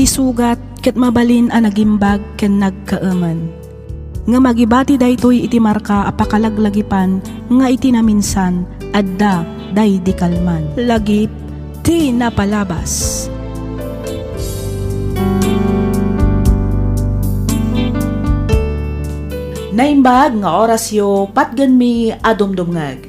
isugat ket mabalin a nagimbag ken nagkaaman. Nga magibati daytoy iti marka apakalaglagipan nga iti naminsan adda day di kalman. Lagip ti napalabas. Naimbag nga orasyo patgan mi adumdumngag.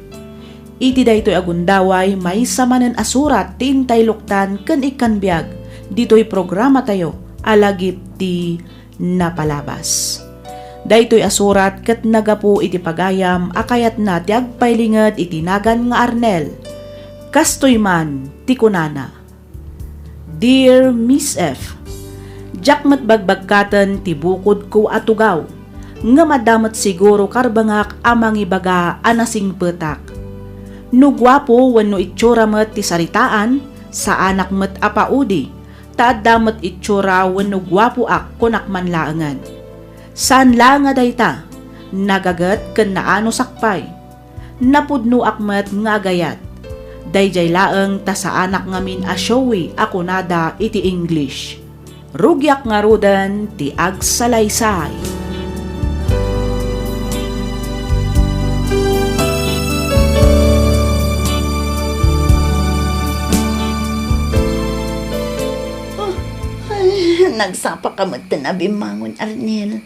Iti daytoy agundaway may samanen asurat ti intayluktan ken ikanbiag ditoy programa tayo alagip ti napalabas. Daytoy asurat ket nagapu iti pagayam akayat na ti agpaylinged iti nagan nga Arnel. Kastoy man ti kunana. Dear Miss F, jakmet bagbagkatan ti bukod ko atugaw, nga madamat siguro karbangak amang ibaga anasing petak. No gwapo wenno itsura met ti saritaan, sa anak met apaudi, taaddamet itsura wenno gwapo ak kunak manlaengan. Saan la nga dayta, nagagat ken naano sakpay, napudno akmet nga agayat, dayjay laeng ta sa anak ngamin asyowi ako nada iti English. Rugyak nga rudan ti agsalaysay. Nagsapa ka magtanabi mangon, Arnel.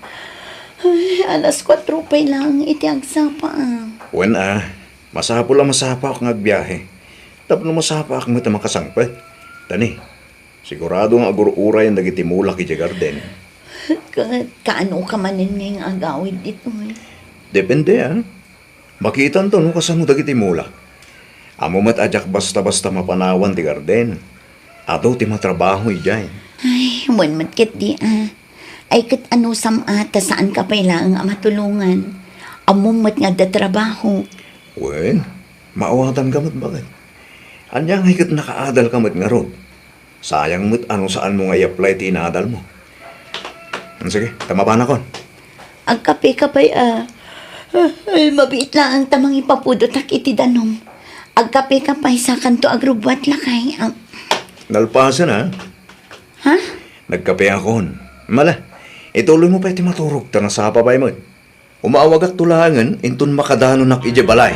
Ay, alas 4 pa lang, iti agsapa Wen masapa ako ngagbiyahe. Tapno masapa ako mata makasangpet. Tani, sigurado nga agururay ang dagiti mulak iti garden. Kaano ka manin ngayong agawid dito Depende Makitan to no kasano dagiti mulak. Amo mat ajak basta-basta mapanawan ti garden. Ato ti matrabaho ijay. Ay, wan matkit di Ay kat ano samata saan ka pailaang matulungan. Amumot nga da trabaho. Wen, maawatan ka mat bakit? Anyang higit nakaadal ka mat nga ron. Sayang mat ano saan mo nga i-apply ti inaadal mo. Sige, tama ba na kon? Ang kape-kapay ay, mabiit lang ang tamang ipapudot ak iti danom. Ang kape-kapay sa kanto agrubwat lakay. Nalpasan Ha? Nagkape akon. Mala, ituloy mo pa iti maturog ta sa papay mo. Umaawag at tulangan inton makadano nak ije balay.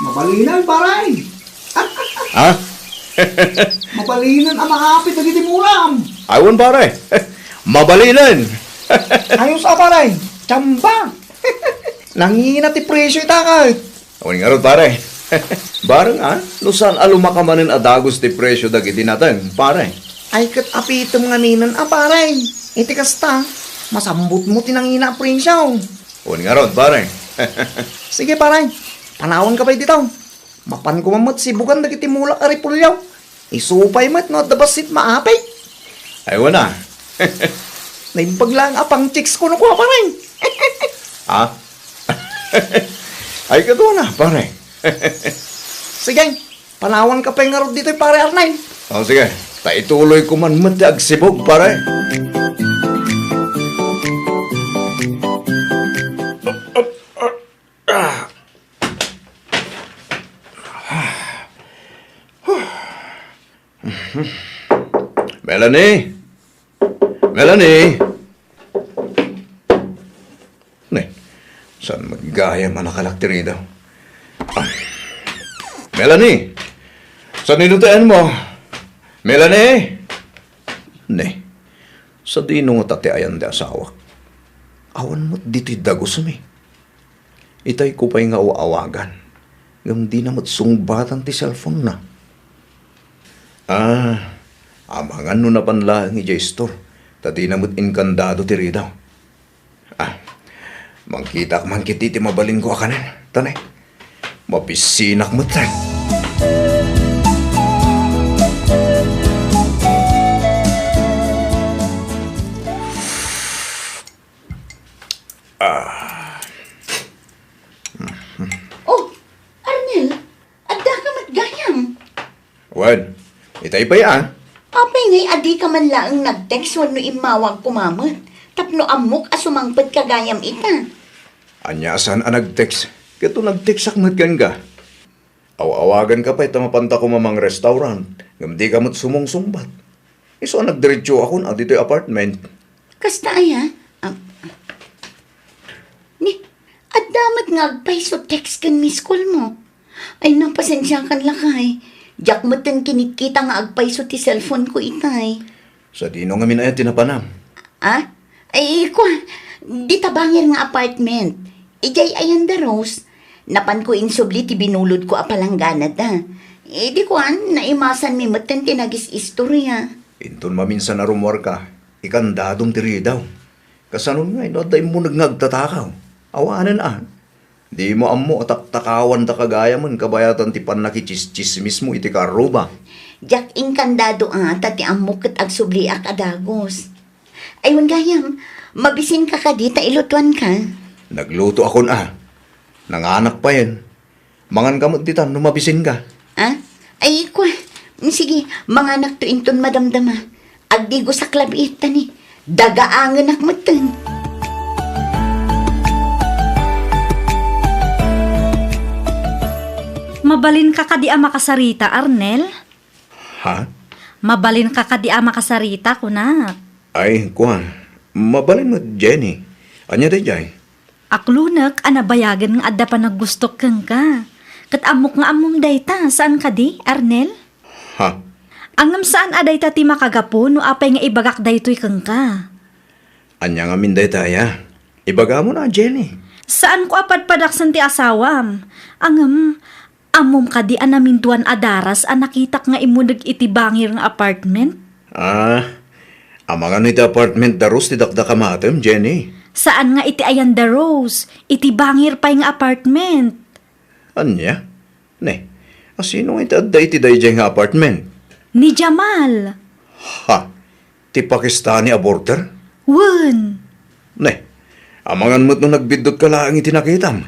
Mabalinan, paray! Ha? Mabalinan ang makapit na gitimuram! Aywan pare. Mabalinan. Ayos paray! Tsamba! Nangihina ti presyo itakay! Awan nga ron pare. Barang lusan alumakamanin adagos ti presyo dagiti natin, pare. Ay kat apitom nga ninan, paray! Iti kasta, masambot mo tinangina ang presyo! Awan nga ron pare. Sige paray, panahon ka pa dito. Mapan ko mamot si bukan dagiti mulak aripulyaw. Isupay mat no dabasit maapay. Aywan na. Naimbag lang apang chicks ko no ko paray! Ay ka doon pare. Sige, panawan ka pa nga ron dito pare Arnay. O sige, taituloy ko man mati agsibog pare. Melanie! Melanie! Saan maggaya man nakalakti daw? Melanie! Saan nilutaan mo? Melanie! Sa dino nga tati ayan di asawa. Awan mo't dito'y dagos mi. Itay ko pa'y nga uawagan. Yung di na mo't sungbatan ti cellphone na. Amangan no na panlaang i-gestor. Tati na mo't inkandado ti ridaw. Mangkita mangkiti ti mabalin ko akanan. Tanay, mapisinak mo tan. Oh, Arnel, adda ka matgayam. Wan, itay pa yan. Apay ngay adi ka man lang nag-text wano imawag kumamot. Tapno amok asumangpad kagayam ita. Anya saan ang nag-text? Kato nag-text akmat kan ka. Awawagan ka pa ita mapanta ko mamang restaurant. Ngam di ka mo't sumong-sumbat. Iso ang nagdiretso ako na dito yung apartment. Kasta ay Ni, at damat nga agpay so text kan miss call mo. Ay napasensya kan lakay. Diyak mo tan kinikita nga agpay so ti cellphone ko itay. Sa dino nga minaya tinapanam. Ah? Ay, di tabangir nga apartment. Ijay ayan da Rose. Napan ko insubli ti binulod ko apalanggana da. Di naimasan mi matan tinagis istorya. Inton maminsan na rumor ka. Ikandadong tiri daw. Kasanon nga, ino day mo nagtatakaw. Awanan Di mo amo atak-takawan ta kagaya man kabayatan ti pan nakichismis mo iti karuba. Diyak inkandado tati amok kat agsubli ak adagos. Ayun gayam, mabisin ka dita ilutuan ka. Nagluto ako Nanganak pa yan. Mangan kamot ditan, numabisin ka. Ay, sige, mga anak to inton madamdama. Agdigo sa klabita ni. Dagaangan akmatan. Mabalin ka kadi makasarita, Arnel? Ha? Mabalin ka kadi makasarita, kunak. Ay, mabalin mo, Jenny. Anya day jay? Aklunak, anabayagan nga adda pa naggustok kang ka. Kat amok nga among dayta, saan ka di, Arnel? Ha? Angam saan aday ta ti makagapo no apay nga ibagak daytoy kang ka. Anya nga min day taya. Ibaga mo na, Jenny. Saan ko apadpadaksan ti asawam? Angam, amom ka di anamintuan adaras anakitak nga imudag iti bangir nga apartment? Amangan iti apartment daros ti dakdakamatem, Jenny. Saan nga iti ayan da Rose? Iti bangir pa nga apartment. Anya? Ne, asino nga iti adda iti dayjay nga apartment? Ni Jamal. Ha? Ti Pakistani aborter? Wen. Ne, amangan mo't nung nagbidot ka lang iti nakitam.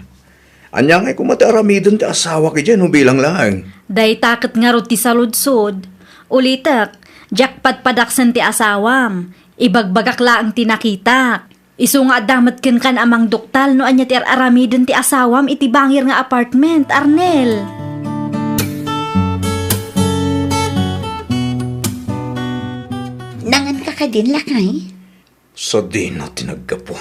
Anya nga kumati aramidon ti asawa ki dyan, bilang lang. Day takot nga ro ti saludsod. Ulitak, jackpot padaksan ti asawam. Ibagbagak laang tinakitak. Isu nga damat kan amang doktal no anya ti aramidon ti asawam iti bangir nga apartment, Arnel. Nangan ka din lakay. So di na tinagkapon.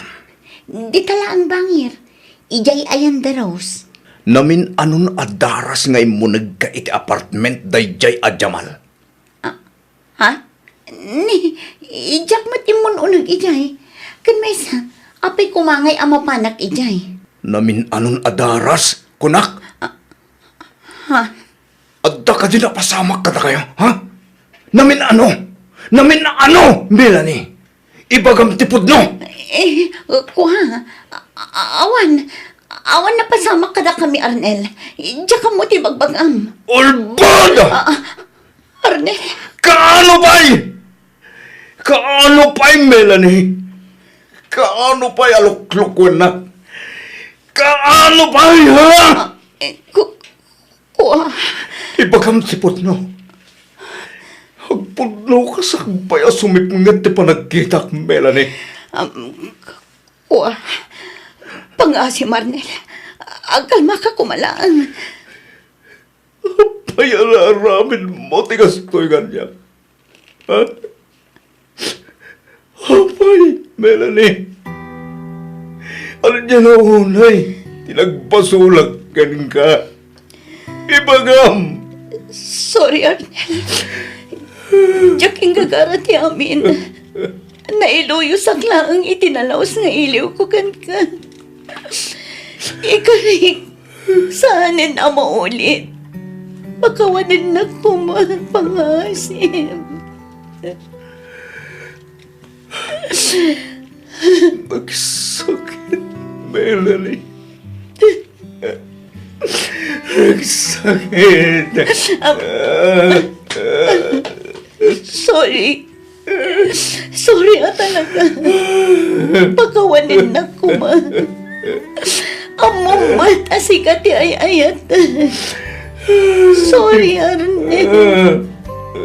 Di tala ang bangir. Ijay ayan da Rose. Namin anon adaras ngay mo nagka iti apartment dayjay a Jamal. Ha? Ni, ijak mat imon unag ijay. Kan maysa, apay kumangay amapanak ijay. Namin anon adaras, kunak? Ha? Adda ka din napasamak ka na kayo, ha? Namin ano, Melanie? Ibagam tipod no? Awan na pasama ka na kami, Arnel. Diyak ka mo ti bagbagam. Ulbada! Arnel, Kaano pa'y, Melanie? Kaano pa'y aluklukon na? Kaano pa'y, ha? Ibagam tipod no? Hagpudno ka sa kaya sumipngat ti panagkita, Melanie. Pangasim, Arnel. Agkalma ka kumalaan. Payalaramin mo, tigas to'y ganyan. Ha? Apay, Melanie. Ano niya na unay? Tinagpasulag ka. Ibagam! Sorry, Arnel. Diyaking gagarati amin. Nailuyo sa klaang itinalaos nga iliw ko kan. Ikalig, saanin na maulit. Pagkawanin na kumapangasim. Nagsakit, Melanie. Nagsakit. Sorry. Sorry talaga. Pagkawanin na Among mata si Kati ay-ayat. Sorry, Arnel.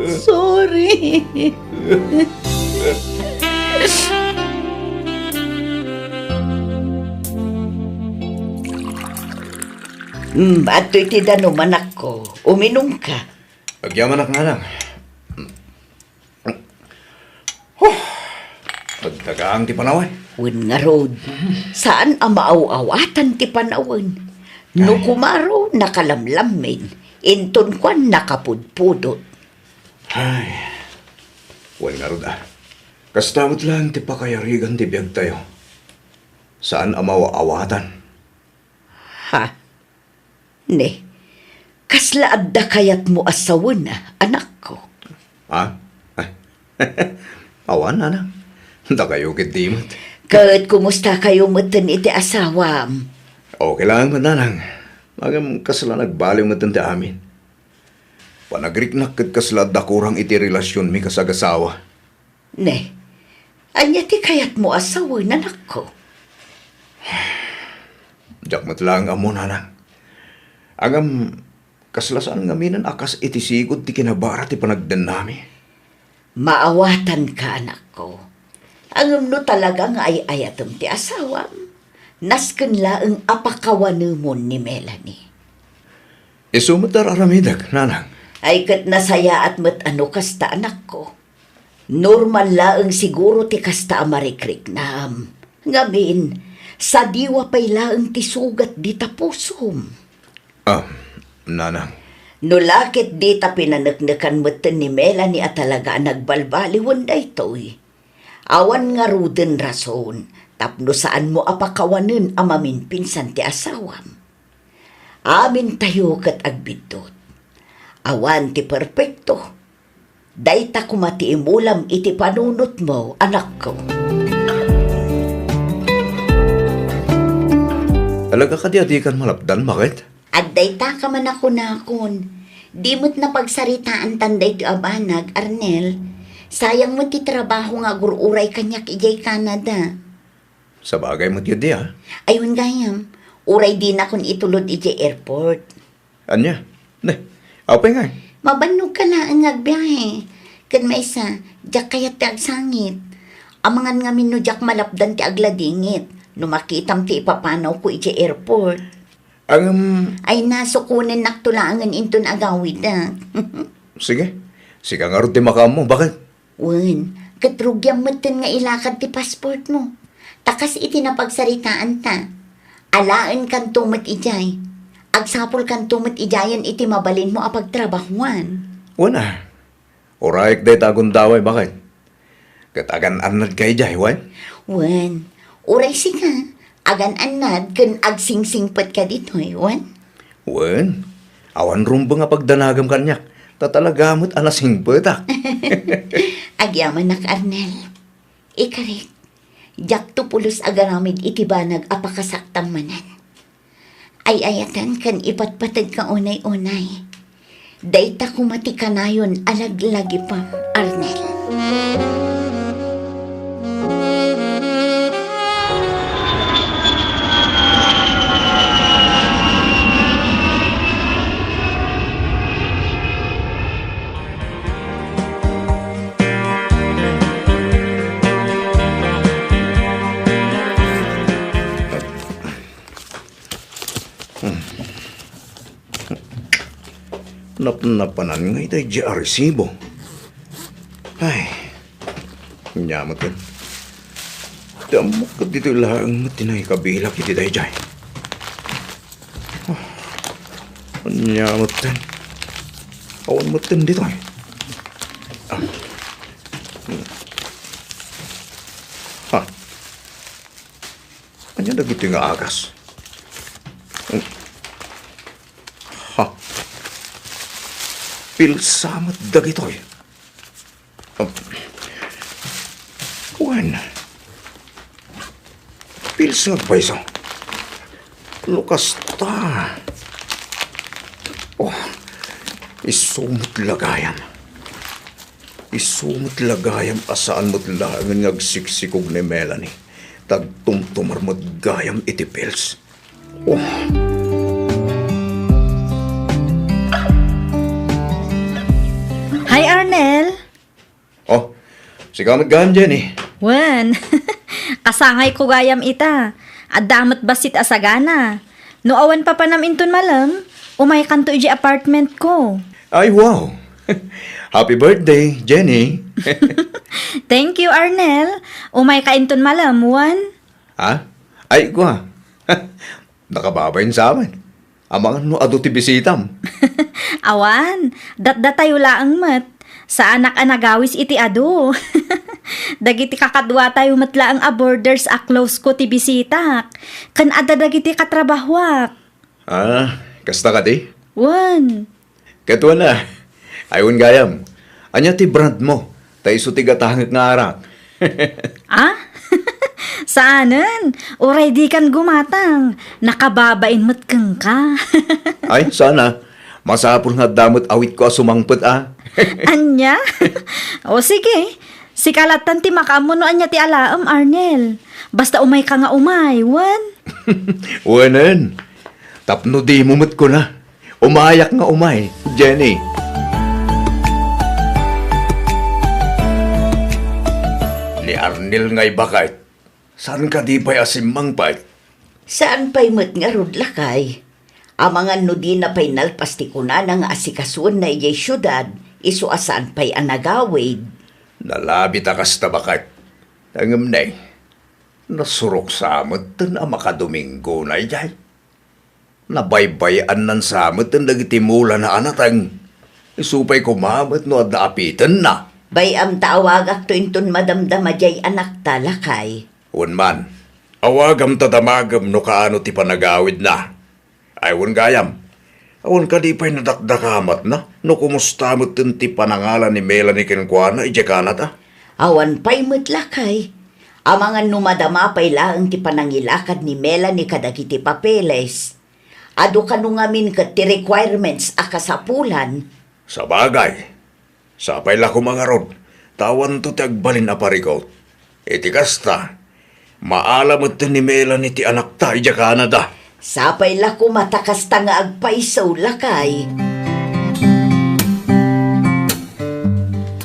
Sorry. Ato iti danuman ako. Uminom ka. Agyaman ak nga lang. Pagtagaang ti panawan. Wen nga road. Saan ang maaw-awatan ti panawan? No kumaro nakalamlamin. Inton kwan nakapudpudot. Ay, huwag nga rin Kastamot lang ti pakayarigan ti biyag tayo. Saan ang mawaawatan? Ha? Ne, kasla adda kayat mo asawan anak ko. Ha? Ay, awan na na. Da kayo kitimot. Kat kumusta kayo matan iti asawam? Okay lang mananang. Magam kasla nagbaliw mo ti amin. Panagriknak kat kasla dakurang iti relasyon mi kasagasawa. Ne, anya ti kayat mo asawan anak ko. Jakmat lang amo nanang. Agam kaslasaan nga minan akas iti sigod ti kinabara ti panagdan nami. Maawatan ka anak ko. Ang no talaga nga ay ayatom ti asawam. Nasken laeng apakawanumon ni Melanie. Isumatar aramidag, nanang. Ay kat nasaya at mat ano kasta anak ko. Normal laeng siguro ti kasta amarikrik nam. Ngamin, sa diwa pay laeng ti sugat di tapusom. Nanang. No lakit di ta pinanagnakan matan ni Melanie at talaga nagbalbaliwan da ito'y. Awan nga ruden rason, tapno saan mo apakawanen amamin pinsan ti asawam. Amin tayo kat agbidot. Awan ti perpekto. Dayta kumati imulam iti panunot mo, anak ko. Talaga ka di kan malapdan, bakit? At dayta ka man ako na akon. Di mo't na pagsaritaan tanday ti abanag, Arnel. Sayang mo ti trabaho nga gururay kanyak ijay Canada. Sa bagay mo di ha? Ayun gayam, uray din akon itulod ijay airport. Anya? Ne, apay nga. Mabanog ka na ang agbiyahe. Kan may isa, jak kayat ti agsangit. Amangan nga mino jak malapdan ti agladingit. No makitam ti ipapanaw ko ijay airport. Ay nasukunan naktulangan inton agawid na. Sige. Sika nga rin ti makam mo, bakit? Wen, katrugyang matan nga ilakad ti passport mo. Takas iti napagsaritaan ta. Alaan kan tumat ijay. Agsapol kan tumat ijayan iti mabalin mo apagtrabahuan. Wana. Orayik day tagon daway, bakit? Katagan anad kay jay, wan? Wen, uray si ka. Agan anad kan agsingsingpat ka dito wan? Wan. Awan rumba nga pagdanagam kanyak. Tatalagamot anasing petak. Agyaman nak Arnel. Ikarik. Jak to pulos agaramid itibanag apakasaktam manan. Ay ayatan kan ipatpatag ka unay-unay. Dayta kumati kanayon alaglagi pa, Arnel. Napanan nga ito di aresibo. Ay, nyamot kan. Damok ka dito lang tinay kabilak iti day jay. Nyamot kan. Awan mo tin dito ay. Ha? Anya na gito nga agas? Ha? Pilsamat dagitoy. Kuwan. Pilsang paiso. Lukas ta. Oh, isumot lagayam. Isumot lagayam asaan mo't langan ngagsiksikog ni Melanie. Tagtumtumar mo't gayam iti pils. Oh. Hi, Arnel. Oh, sigamit gayam, Jenny. Wen, kasangay ko gayam ita. At damat basit asagana. No awan pa naminton malam, umay kanto iji apartment ko. Ay, wow! Happy birthday, Jenny! Thank you, Arnel. Umay kainton malam, Juan. Ha? Ay, kwa. Nakababayin sa amin. Amang no ado ti bisitam. Awan, tayo laang mat. Sa anak anagawis iti ado. Dagiti kakadwa tayo matla ang aborders a close ko ti bisitak. Kan ada dagiti katrabahwak. Ah, kasta ka di? Juan. Katuan na. Ayun gayam. Anya ti brand mo. Tayo so ti gatahangit nga arak. Ah? Saanan? Uray di kan gumatang. Nakababain mat kang ka. Ay, sana. Masapul nga damot awit ko sumangput Anya? O sige. Si kalatan ti makamuno anya ti alaam, Arnel. Basta umay ka nga umay, Juan. Wanan. Tapno di mumut ko na. Umayak nga umay, Jenny. Ni Arnel nga'y bakit? Saan ka di pa'y asimang pa'y? Saan pa'y mat nga rod lakay? Amangan no di na pa'y nalpastikunan ang asikasuan na iyay syudad, iso asaan pa'y anagawid. Nalabi ta kasta bakit? Tangam na nasurok sa amot tan ang makadomingo na iyay. Nabaybayan nan sa amot tan nagitimula na anatang. Isupay kumamot no at naapitan na. Bayam taawagak to inton madamdama jay anak talakay. Unman, awagam tadamagam no kaano ti panagawid na. Ayun gayam, awan ka di pa'y nadakdakamat na, no kumusta mo ti panangalan ni Melanie Kenkwana, ijakanat Awan pa'y matlakay. Amangan numadama pa'y laang ti panangilakad ni Melanie kadagiti papeles. Ado ka ngamin kat ti requirements a kasapulan. Sa bagay, sapay la kumangarod, tawan to ti agbalin na parikot. Iti kasta, maalamot ni Melanie ti anak ta, ijakanat Sapay la kumatakas ta nga agpaisaw lakay.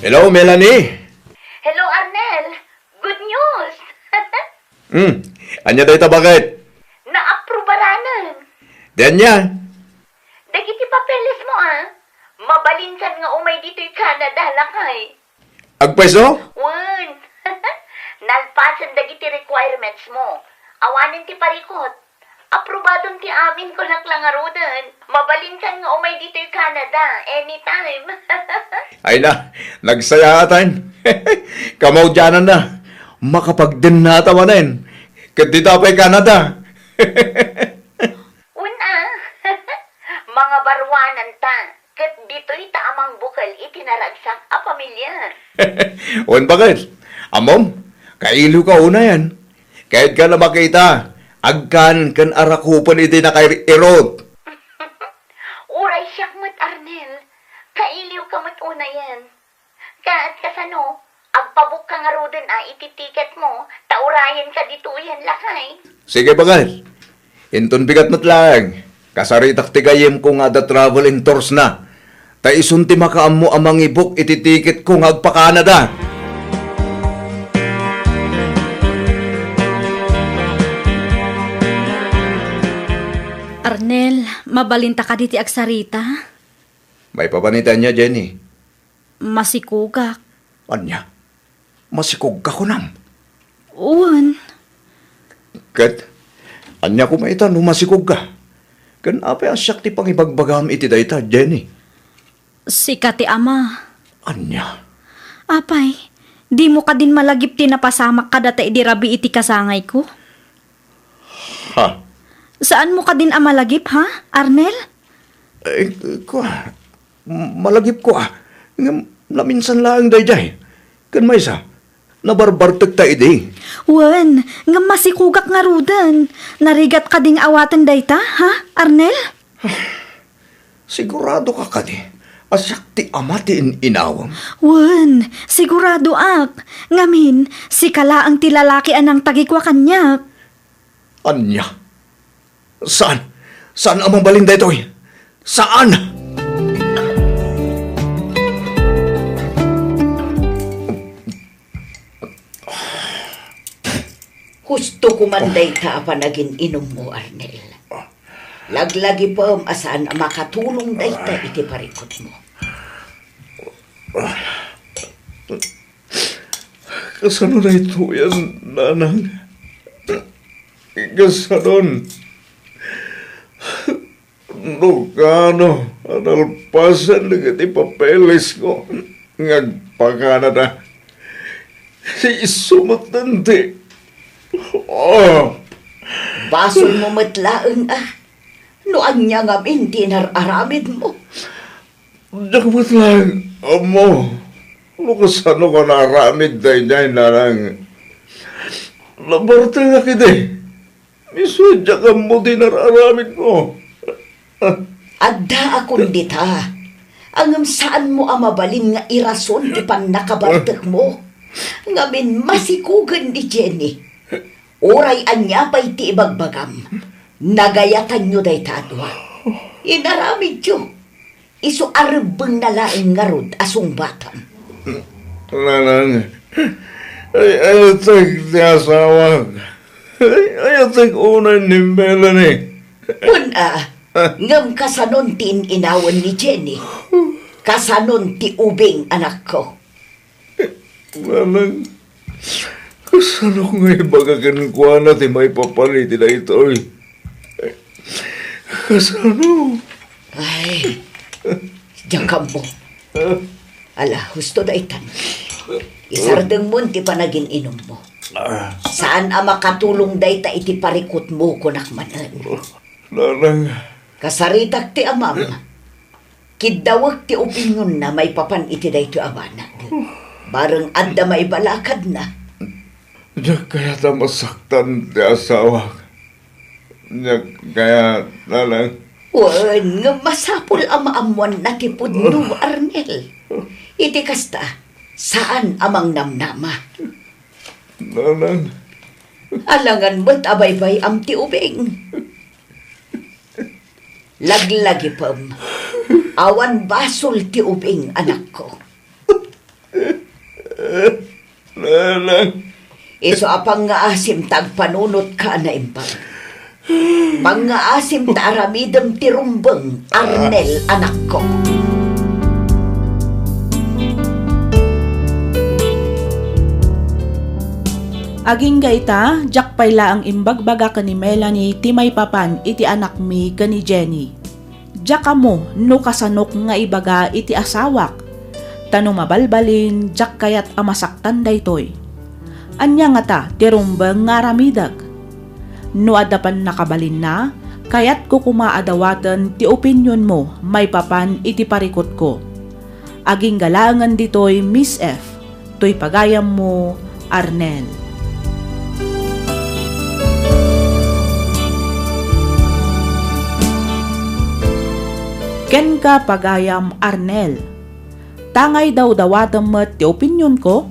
Hello, Melanie! Hello, Arnel. Good news. Anya dahi ta bakit? Na-approbaranan. Danya, Dagiti papeles mo, Mabalinsan nga umay dito'y Canada, lakay. agpaiso? Wan. Nalpasan dagiti requirements mo. Awanin ti parikot. Aprobadong ti amin ko laklangarodan. Mabalinsan nga umay dito'y Canada. Anytime. Ay na, nagsayatan. Kamaw dyanan na. Makapagdin na tamanin. Kati tapay Canada. Una. Mga barwanan ta. Kat dito'y taamang bukal itinaragsak a pamilya. On bakit? Amom, kailo ka una yan. Kahit ka na makita, agkan kan arakupan iti na kay erod. Uray siyak mat, Arnel. Kailiw ka mat una yan. Kaat kasano, agpabuk ka nga rodan ititiket mo, taurayan ka dito yan lakay. Sige bakit? Inton bigat mat lang. Kasaritak ti kayem ko nga da travel in tours na. Ta isunti makaam mo amang ibok ititiket ko nga agpa-Canada. Arnel, mabalinta ka diti agsarita. May papanitan niya, Jenny. Masikugak. Anya? Masikog ka ko nam. Uwan. Kat, anya ko maitan, masikog ka. Kan apay asyak ti pangibagbagam iti dayta, Jenny. Sika ti ama. Anya? Apay, di mo ka din malagip ti napasamak ka data idirabi iti kasangay ko. Ha? Saan mo ka din amalagip, ha, Arnel? Eh, malagip ko naminsan lang dayjay. Kan may isa, nabarbartag ta idi. Wan, nga masikugak nga rudan. Narigat ka ding awatan dayta, ha, Arnel? Sigurado ka kadi. Asyak ti ama ti inawam. Wan, sigurado ak. Ngamin, si kala ang tilalaki anang tagikwa kanya. Anya? Saan? Saan amang balinda ito'y? Saan? Gusto kumanday ka pa naging inom mo, Arnel. Laglagi pa asan makatulong dayta iti parikot mo. Kasano na ito yan, nanang? Kasanon. Nukano, analpasan na iti papeles ko. Ngagpakana na. Isumatante. Oh! Basol mo matlaan Noan niya nga tinararamid mo. Dapat lang, amo. Kasano ka naramid day narang. Labarte nga kide. Misudya ka mo dinararamid mo. Adda akong dita. Angam saan mo mabalin nga irason di pang nakabartek mo. Ngamin masikugan ni Jenny. Oray anya pa'y ti ibagbagam. Nagayatan nyo day tadwa. Inaramid nyo. Isu arbeng nalaing ngarod asong batam. Nanang, ayatag di asawag. Ayatag unay ni Melanie. Una, ngam kasanon tin inawan ni Jenny. Kasanon ti ubing anak ko. Nanang, kasano ko nga ibagagan ko na ti may papaliti na ito eh. Kasano? Ay, diyan ka mo. Ala, husto da itan. Isardeng mo ti panagin inom mo. Saan makatulong day ta iti parikot mo kunak manan? Nanang, Kasaritak ti amam. Kidawag ti opinyon na may papan iti day ti amanag. Bareng adda may balakad na. diyak kaya ta masaktan ti asawa. Diyak kaya, nanang, Wan, nga masapol amaamuan na ti pudno, Arnel. Iti kasta, saan amang namnama? nanang, Alangan mo't abaybay am ti ubing. Laglagi pam, awan basol ti ubing anak ko. nanang, Iso apang nga asim tagpanunot ka na impang. Mga asim ta aramidem ti rumbeng, Arnel anak ko. Aging gaita, jak payla ang imbagbaga ka ni Melanie ti may papan iti anak mi ka ni Jenny. Jak mo no kasanok nga ibaga iti asawak. Tanong mabalbalin, jak kayat amasaktan daytoy. Anya nga ta, ti rumbeng nga ramidag. No adapan nakabalin na, kayat ko kumaadawatan ti opinyon mo may papan iti parikot ko. Aging galangan ditoy Miss F, to'y pagayam mo, Arnel. Ken ka pagayam, Arnel. Tangay daw dawatam met ti opinyon ko,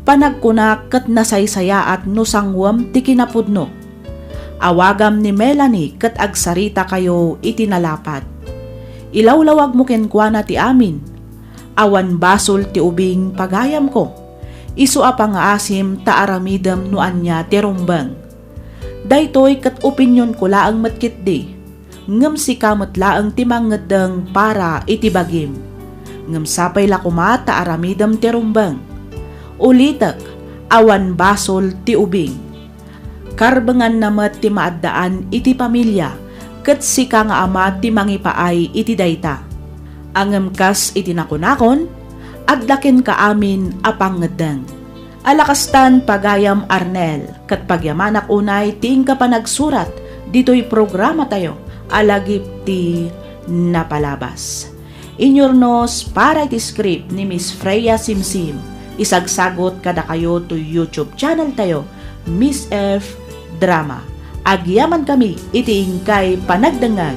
panagkunak ket nasaysaya at nusangwam ti kinapudno. Awagam ni Melanie ket agsarita kayo itinalapat. Ilawlawag mo kenkwana ti amin. Awan basol ti ubing pagayam ko. Isu apang asim ta aramidem no anya ti rumbeng. Daytoy ket opinyon ko laang metkitdi. Ngem si kamot laang ti mangeddeng para iti bagim. Ngem sapay la kuma ta aramidem ti rumbeng. Ulitek, awan basol ti ubing. Karbengan namet ti maaddaan iti pamilya, ket sika nga ama ti mangipaay iti dayta. Angem kas iti nakunakon, adlaken ka amin apangeddeng. Alakastan pagayam, Arnel, ket pagyamanak unay ting ka panagsurat, dito'y programa tayo, alagip ti napalabas. Inyornos para iti script ni Miss Freya Simsim, isagsagot kada kayo to YouTube channel tayo, Miss F Drama. Agyaman kami iti ingkay panagdangag.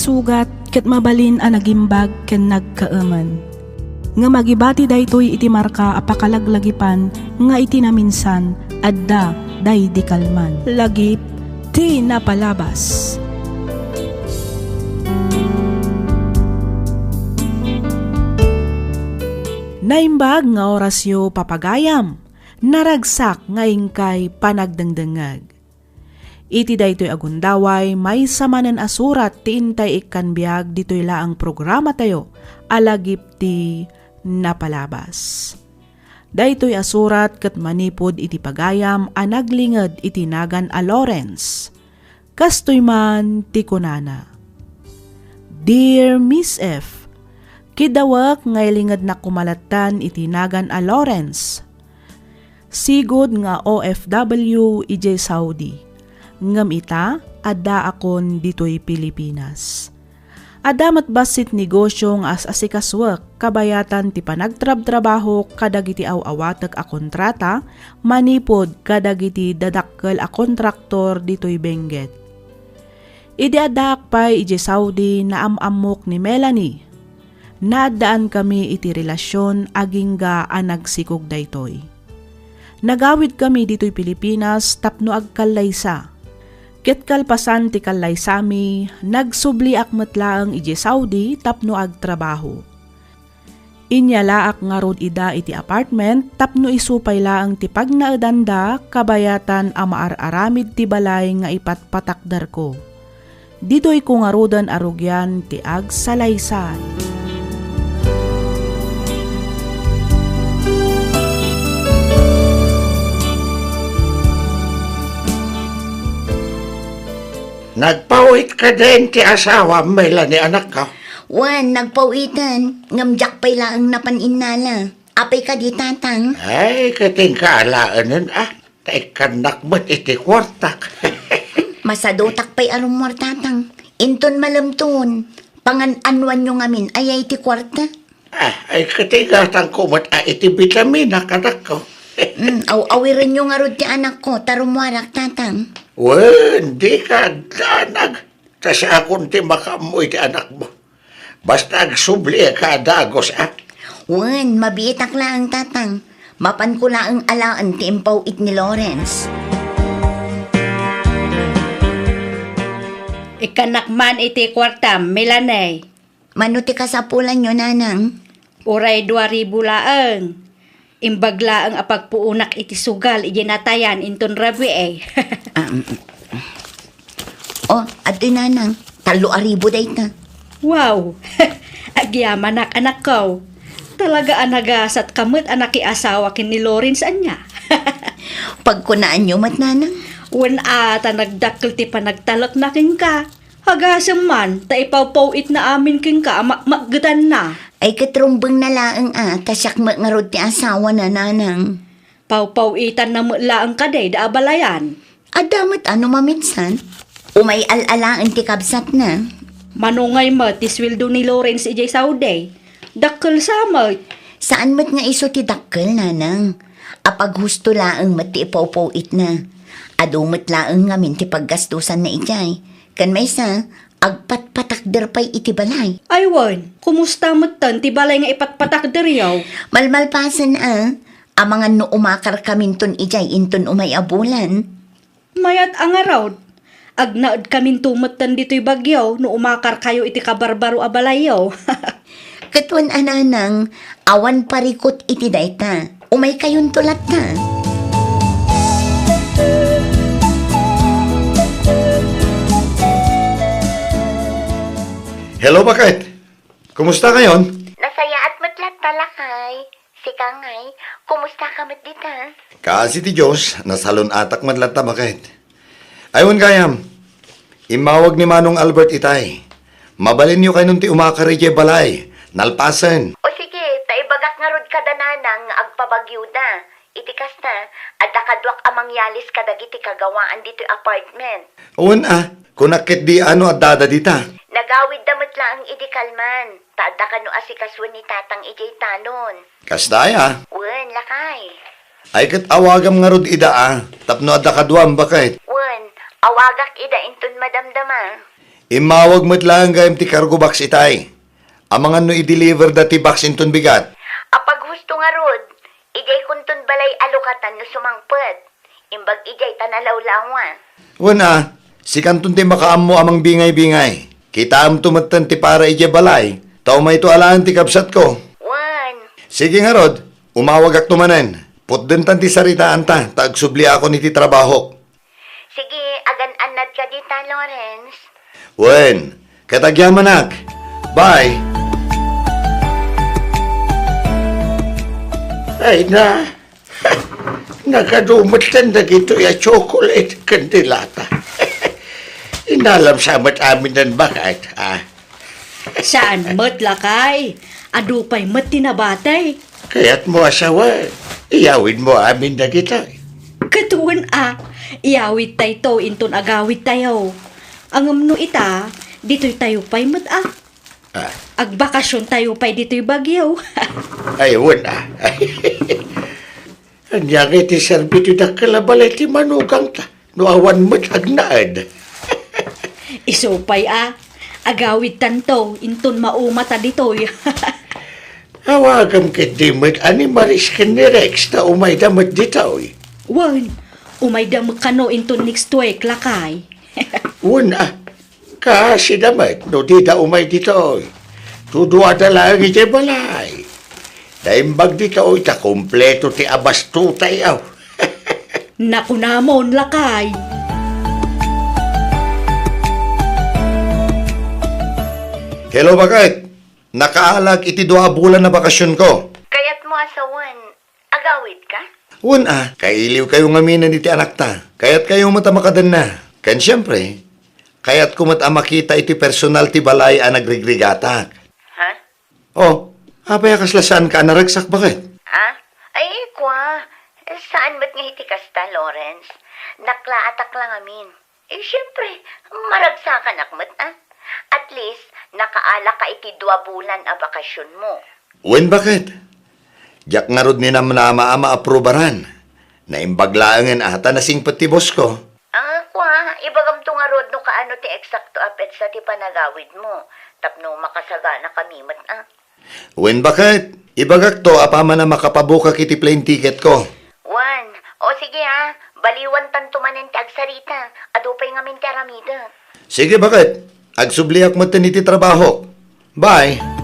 sugat ket mabalin a nagimbag ken nagkaaman. Nga magibati daytoy iti marka apakalaglagipan nga iti naminsan adda day di kalman. Lagip ti napalabas. Naimbag nga orasyo papagayam, naragsak nga ingkay panagdangdangag. Iti daytoy agundaway may samanan asurat ti intay ikkanbiag ditoy laang programa tayo, alagip ti napalabas. Daytoy asurat ket manipod iti pagayam a naglinged iti nagan a Lawrence. Kastoy man ti kunana. Dear Miss F, kidawak nga ilinged na kumalatan iti nagan a Lawrence. Sigod nga OFW ijay Saudi. Ngam ita, adda akon ditoy Pilipinas. Adamat basit negosyo nga as-asikaswak kabayatan ti panagtrab-trabaho kadagiti aw-awatag a kontrata, manipod kadagiti dadakkel a kontraktor ditoy Benguet. Idi adak pay ijay Saudi na amamok ni Melanie. Naadaan kami iti relasyon agingga a nagsikog daytoy. Nagawid kami ditoy Pilipinas tapno agkalaysa. Ket kalpasan ti kalaysami, nagsubli akmatlaang iti Saudi tapno agtrabaho. Inyalaak nga rod ida iti apartment tapno isupay laang ti pagnaedanda kabayatan a maararamid ti balay nga ipatpatakdar ko. Ditoy ko nga rodan arugyan ti agsalaysay. Nagpawit ka din ti asawa, Melanie, anak ka. Wan, nagpawitan. Ngamjak pa'y laang napaninala. Apay ka di tatang. Ay, kating kaalaanan Taikan mo't iti kwartak. Masadotak pa'y arumor tatang. Inton malamton. Pangan-anwan nyo ngamin ayay ti kwarta. Ay, kating kumot iti vitamina kanak ko. Awirin nyo nga rod ti anak ko. Tarumwarak tatang. Di ka danag. Tas akong ti makamoy ti anak mo. Basta agsubli ka dagos, Wan, mabiitak lang tatang. Mapan ko lang alaan ti impaw it ni Lawrence. Ikanakman iti kwartam, Milanay. Mano ti kasapulan nyo, nanang? Uray 2,000 laeng. Imbagla ang apagpuunak iti sugal ijinatayan inton rabi Ato nanang. 3,000 day ta. Wow! Agyaman anak ko. Talaga anagasat kamot anak asawa kin ni Lawrence anya. Pagkunaan nyo, mat nanang? Wen ata nagdakkel ti panagtalak na kin ka. Hagasam man, ta ipawpawit na amin kin ka, magdan na. Ay katrumbang na laang tasyak nga ti asawa na nanang. Pawpawitan na mulaang kaday da abalayan. Adamat ano mamitsan? Umay alalaan ti kabsat na. Manungay mo, ti sweldo ni Lawrence ijay Saudi. Dakkel samot. Saan mat nga iso ti dakkel, nanang? Apag husto laang mat ti ipawpawit na. Adumat laang ngamin ti paggastusan na ijay. Kan may sa, agpatpatakder pa'y iti balay. Aywan, kumusta mo tan, ti balay nga ipatpatak deryaw? Malmalpasan amangan no umakar kaminton ijay inton umay abulan. Mayat ang araw. Agnaad kamin tumatan dito'y bagyaw no umakar kayo iti kabarbaro abalayaw. Katwan ananang, awan parikot iti dayta. Umay kayon tulat ta. Hello, Bakit? Kumusta ngayon? Nasaya at matlat talakay. Si Kangay, kumusta ka mat dita? Kasi ti Diyos, nasalon atak madlata, Bakit? Ayun kayam, imawag ni Manong Albert itay. Mabalin niyo kayo ti umakari jay balay. Nalpasan. O sige, taibagak nga rod kada nanang agpabagyo da. Itikas na, adda kadwak amang yalis kadagiti kagawaan dito apartment. Uwan kunakit di ano at dada dita. Nagawid damot lang ang idikalman. Taada ka no asikaswan ni tatang ijay tanon. Kastaya. Wen, lakay. Ay kat awagam nga rod ida tapno adda kaduam Bakit? Wen, awagak ida inton madamdama. Imawag mo't lang gayam ti cargo box itay. Amangan no i-deliver dati box inton bigat. Apag husto nga rod, ijay kuntun balay alukatan no sumangpet. Imbag ijay tanalaw-lawa. Wana, si kanton ti makaam mo amang bingay-bingay. Kita am tumatan ti para ije balay. Tao may to alaan ti kapsat ko. Wan, Sige nga rod, umawag ak tumanen. Putden tan ti saritaan ta, tagsubli ako ni ti trabaho. sige, agan-anad ka dita, Lawrence. Wen, katagyaman ak. Bye. Ay na, nakadumot tan na gito ya chocolate kandilata. Inalam sa mat amin ng bakit, ah. Saan mat lakay? Adupay mat tinabatay. Kaya't mo asawa, iyawin mo amin na kita. Katuan iyawit tayo to inton agawit tayo. Ang amno ita, dito'y tayo pa'y mat Ah, Agbakasyon tayo pa'y dito'y bagyaw. ayun ah. Anyang iti serbito na kalabalay ti manugang ta. No awan mo't agnaad. Isupay agawit tanto inton maumata dito'y. Awagam ket di mo't animaris ken ni Rex na umay damot ditaw. Wan, umay damag kano inton next week lakay. Una, kasi damat, no di da umay dito. Tudua da lang iti balay. Daimbag dito, ita kompleto ti abas tutay aw. Naku namon lakay. Hello, bakit? Nakaalag iti 2 bulan na bakasyon ko. Kaya't mo asawan, agawid ka? Una, kailiw kayo ngaminan iti anak ta. Kaya't kayo matamakadan na. Kan siyempre, kaya't kumat makita iti personal ti balay a nagrigrigatak. Ha? Oh, apay kaslasaan ka naragsak bakit? Ha? Ay, kwa. Saan ba't nga hitikas ta, Lawrence? Naklaatak lang amin. Siyempre, maragsakan akmat, At least, nakaala ka iti 2 bulan a bakasyon mo. Wen bakit? Diyak nga rod ni naman na maaprobaran. Naimbaglaangan ata na singpat ti boss ko. Kwa, ibagam to nga rod no kaano ti eksakto apet sa ti panagawid mo. Tapno makasaga na kamimat, Wen bakit? Ibagak to apama na makapabuka kiti plane ticket ko. Wan, o sige baliwan tanto manen ti agsarita. Adupay nga min ti aramida. Sige bakit? Agsubliak mo iti trabaho. Bye.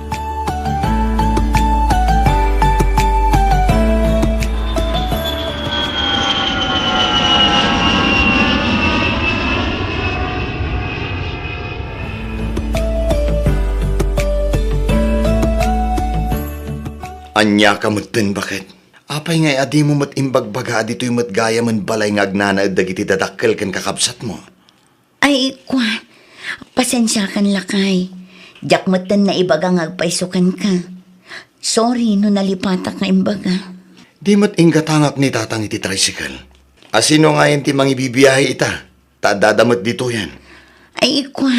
Anya ka mutin bakit? Apay ngay adi mo mat imbagbaga dito'y mat gaya man balay nga agnanaad dagiti dadakkel ken kakabsat mo. Ay, kwa. Pasensya kan lakay. Diyak matan na ibaga ngagpaisukan ka. Sorry no nalipatak nga imbaga. Di mat inggatangak ni tatang iti tricycle. Asino nga yan ti mangibibiyahe ita? Tadadamot dito yan. Ay, kwa.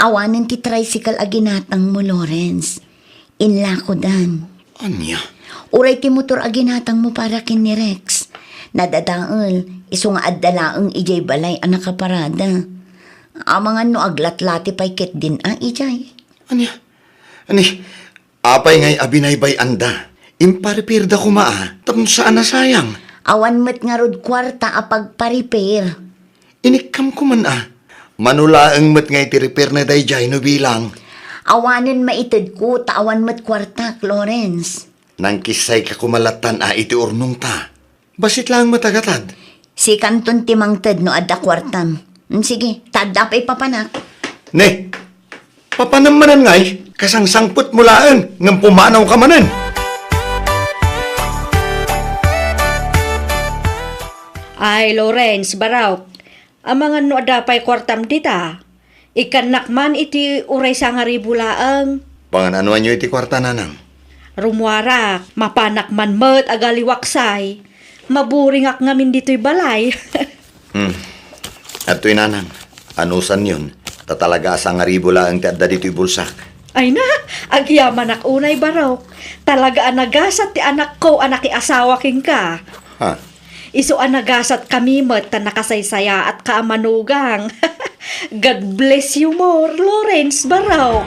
Awanan ti tricycle aginatang mo, Lawrence. Inla ko dan. Anya? Uray ti motor aginatang mo para kin ni Rex. Nadadaal, iso nga addalaang ijay balay ang nakaparada. Amangan no aglatlati pay ket din ijay. Anya? Ani? Apay ngay abinaybay anda. Imparipirda ko tapno saan na sayang. Awan met nga rod kwarta apag pa-repair. Inikam ko man Manulaang met ngay ti repair na dayjay no bilang. Awanan maited ko, tawan met kwarta, Lawrence. Nang kisay ka kumalatan iti urnong ta. Basit lang matagatad. Si kanton timang ted no adda kwartam. Sige, tadda pa ipapanak. Ne, papanamanan ngay, kasangsangput mulaan, ng pumanaw ka manan. Ay, Lawrence, baraw. Amangan no adapay kwartam dita. Ikanak man iti uray sa nga ribulaang. Pangananuan nyo iti kwarta nanang. Rumwarak, mapanak man mat agaliwaksay. Maburingak ngamin dito'y balay. At to'y nanang, anusan yun, tatalaga sa nga ribula ang tiadda dito'y bulsak. Ay na, agyaman ak unay barok. Talaga anagasat ti anak ko, anak asawa king ka. Ha? Iso anagasat kami mat ta nakasaysaya at kaamanugang. God bless you more, Lawrence Baraw.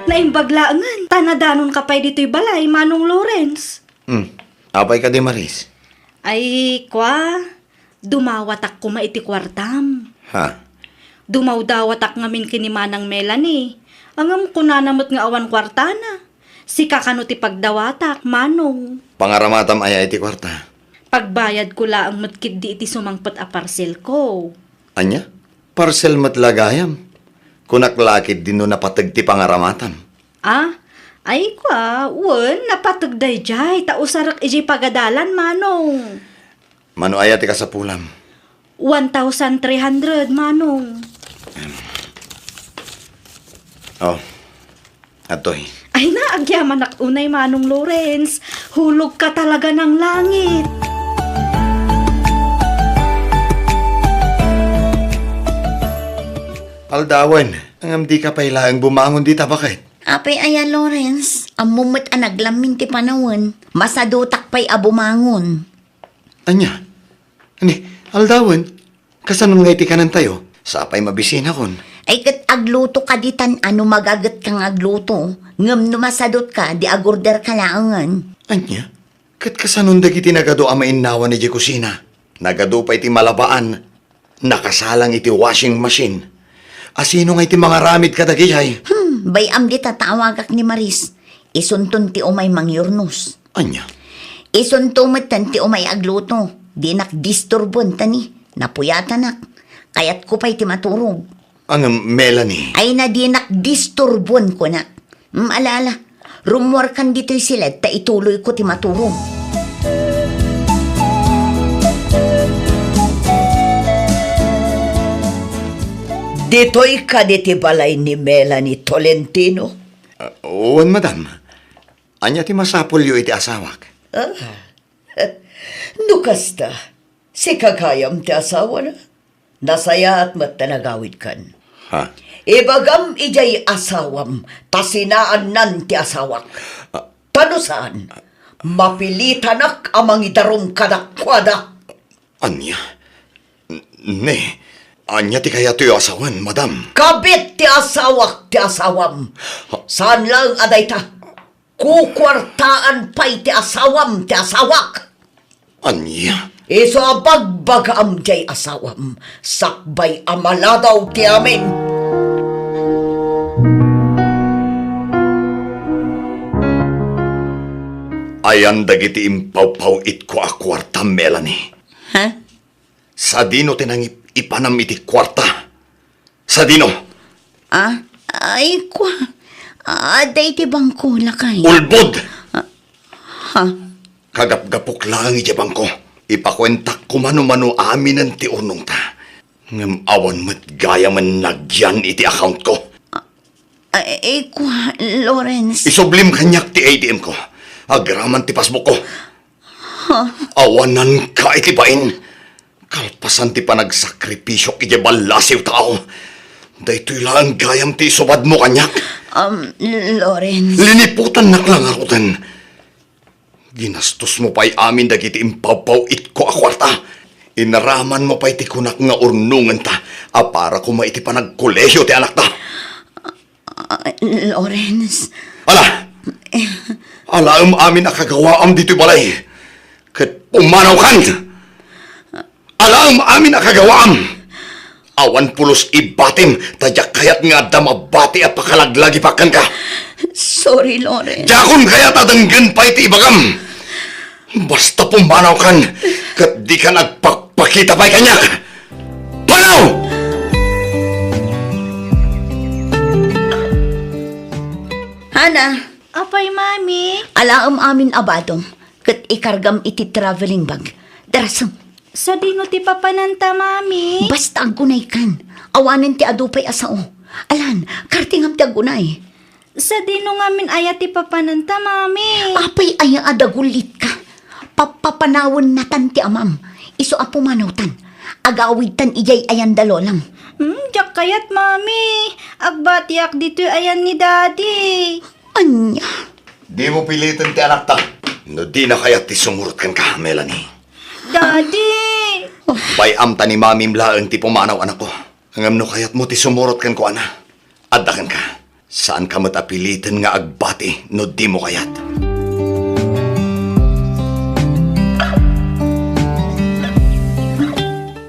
Naimbaglaangan, tanadanon ka pa'y dito'y balay, Manong Lawrence. Apay ka di, Maris. Ay, kwa, dumawatak ko maiti kwartam. Ha? Dumawdawatak ngamin kini Manang Melanie. Angam ko na namot nga awan kwartana. Si kakano ti pagdawatak, Manong. Pangaramatam ay iti kwarta. Pagbayad ko laang matkid di iti sumangpot a parcel ko. Anya? Parcel matlagayam. Kunaklakid din no napatag ti pangaramatam. Ah, ay kwa, napatagday jay, tausarak iji pagadalan, Manong. Mano ay ati ka sa pulam. 1,300, Manong. Oh, atoy. Ay naagyaman ak unay, Manong Lawrence. Hulog ka talaga ng langit. Aldawan, ang amdi ka pailaang bumangon di ta bakit? Apay aya, Lawrence. Amumot a naglamin ti panawon. Masadutak pa'y abumangon. Anya? Ani, aldawan, kasanong nga iti kanan tayo? Sapay mabisina kon. Ay kat agluto ka ditan ano magagat kang agluto. Ngam numasadot ka, di agorder ka laangan. Anya? Kat kasanong dagiti nagado amain nawa ni di kusina. Nagado pa iti malabaan. Nakasalang iti washing machine. Asino nga iti mga ramid kadagijay? Bayam di tatawagak ni Maris. Isunton ti umay mangyurnos. Anya? Isuntumot tan ti umay agluto. Di nakdisturbon tani. Napuyatanak. Kayat ko pa'y ti maturog. Ang Melanie. Ay na di nakdisturbon ko na. Alala, rumor kan dito'y sila ta ituloy ko ti maturog. Dito'y kaditi balay ni Melanie Tolentino. Oon, madam. Anya ti masapulyo iti asawak. Nukasta, si kagayam ti asawa na. Nasaya at matanagawid kan. Ha? Ibagam ijay asawam, tasinaan nan ti asawak. Tano saan? Mapilitanak amang idarom kadakwada. Anya? Ne, anya ti kaya ti asawan, madam. Kabit ti asawak ti asawam. Saan lang aday ta? Kukwartaan pa'y ti asawam ti asawak. Anya? Iso abagbag am jay asawam. Sakbay amaladaw ti amin. Ayan dagiti impaw-paw it ko a kwarta, Melanie. Ha? Sa dino tinang ipanam iti kwarta. Sa dino? Ay kwa. Aday ti bangko lakay. Ulbod! Ha? Kagap-gapok lang iti bangko. Ipakwentak ko mano-mano amin ang ti unong ta. Ngam awan mo't gaya man nagyan iti account ko. Ay kwa, Lawrence. Isublim kanyak ti ATM ko. Agraman ti pasbuk ko. Awanan ka iti bain. Kalpasan ti panagsakripisyo iti balasiw tao. Daytoy lang gayam ti isubad mo kanyak. Lawrence. Liniputan naklangarutan. Ginastos mo pa'y amin dagiti impaw-paw it ko a kwarta. Inaraman mo pa'y ti kunak nga urnungan ta. Para ko maiti pa nagkolehiyo ti anak ta. Lawrence. Ala! Alaam amin nakagawaam dito'y balay. Kat pumanaw kan! Alaam amin nakagawaam! Awan pulos ibatim, tadyak kayat nga damabati at pakalaglag ipakan ka. Sorry, Lawrence. Jakon kaya tadanggan pa iti ibagam. Basta pumanaw kan, kat di ka nagpakpakita pa'y kanyak. Panaw! Hana, Apay, Mami. alaam amin abadong, kat ikargam iti traveling bag. Darasam, Sa dino ti papananta, Mami. basta agunay kan. Awanin ti adupay asao. Alan, kartingam ti agunay. Sa dino ngamin ayat ti papananta, Mami. Apay aya adagulit ka. Papapanawon natan ti amam. Iso apo manawtan. Agawid tan ijay ayan dalolang. Jak kayat, Mami. Agbatiak dito ayan ni Daddy. Anya. Di mo pilitin ti anak ta. No di na kaya ti sumurot kan ka, Melanie. Daddy! Bayam ta ni mamim laeng ti pumanaw anak ko. Ngam no kayat mo ti sumurot kan ko ana. Addakan ka. Saan ka matapilitin nga agbati no di mo kayat?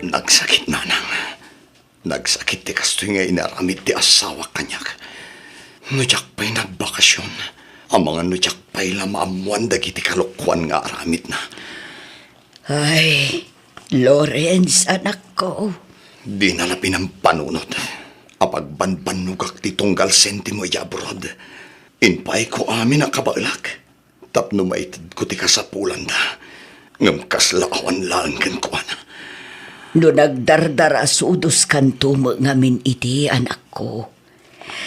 Nagsakit nanang. Nagsakit ti kastoy nga inaramid ti asawa kanyak. Nudyak pa'y nagbakasyon. Ang mga nudyak pa'y lamaamuan dagiti kalukwan nga aramid na. Ay, Lawrence, anak ko. Di nalapin ang panunod. Apag banbanugak ti tunggal sentimo abroad. Inpay ko amin ang kabalak. Tapno maitid ko ti kasapulan da. Ngam kaslaawan lang kan ko ana. No nagdardara sudos kanto ngamin iti anak ko.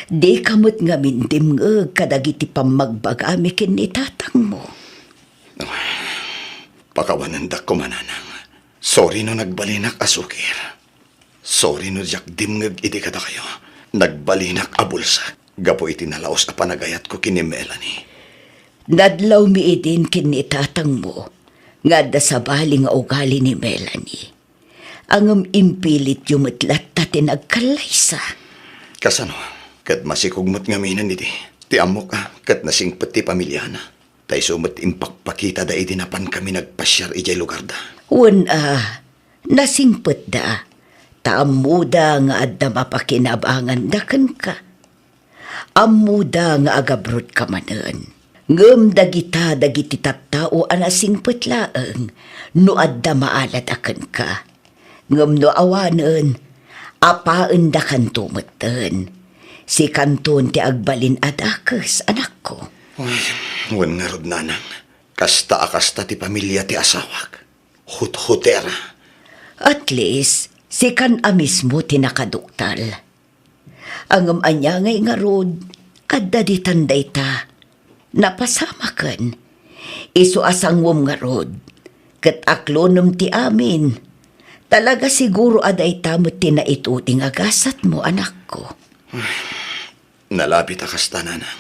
Di kamot ngamin dimngeg kadagiti pamagbagami ken ni tatang mo. Pakawanan da ko mananang. Sorry no nagbalinak asukir. Sorry no jak dimngeg iti kada kayo. Nagbalinak abulsak. Gapo iti nalaos a panagayat ko kini Melanie. Nadlaw mi idin ken ni tatang mo. Nga da sa bali nga ugali ni Melanie. Angam impilit yumatlat ta tinagkalaysa. Kasano? Kat masikugmot nga minan iti. Ti amok ka, kat nasingpet ti pamilyana. Tay sumot impakpakita da itinapan kami nagpasyar ijay lugar da. Nasingpet da. Taamuda nga adda mapakinabangan da kan ka. Amuda nga agabrod ka manan. Ngem dagita dagiti tattao anasingpet laeng no adda maalat akan ka. Ngem no awanen, apaan da kanto meten. Si kanton ti agbalin adakes, anak ko. Uy, wan nga rod nanang. Kasta ti pamilya ti asawak. Hut-hutera. At least, si kan mismo ti nakaduktal. Angam anya ngay nga rod, adda di tanday ta. Napasama kan. Isu asangwom nga rod. Kat aklonom ti amin. Talaga siguro aday tamot tinaituting agasat mo, anak ko. Nalapit akasta nanang.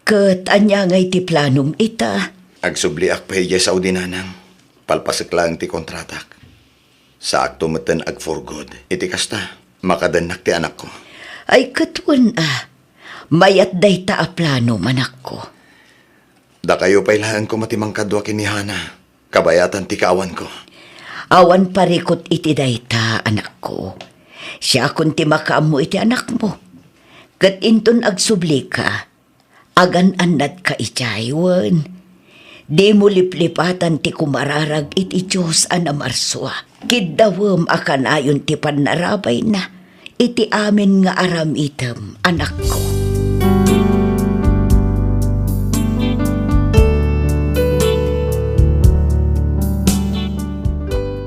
Kat anya ngay ti planom ita. Agsubliak pa hijay Saudi nanang. Palpasik lang ti kontratak. Sa akto meten ag for good. Iti kasta, makadanak ti anak ko. Ay katwan mayat day ta a plano, anak ko. Da kayo pailahan ko matimang kadwa kinihana. Kabayatan ti kawan ko. Awan parikot iti dayta, anak ko. Siya kun ti makaam mo iti anak mo. Kat inton agsubli ka, agan anad ka itaywan. Di mo liplipatan ti kumararag iti Diyos anamarswa. Kiddawam akan ayon ti panarabay na, iti amin nga aram item, anak ko.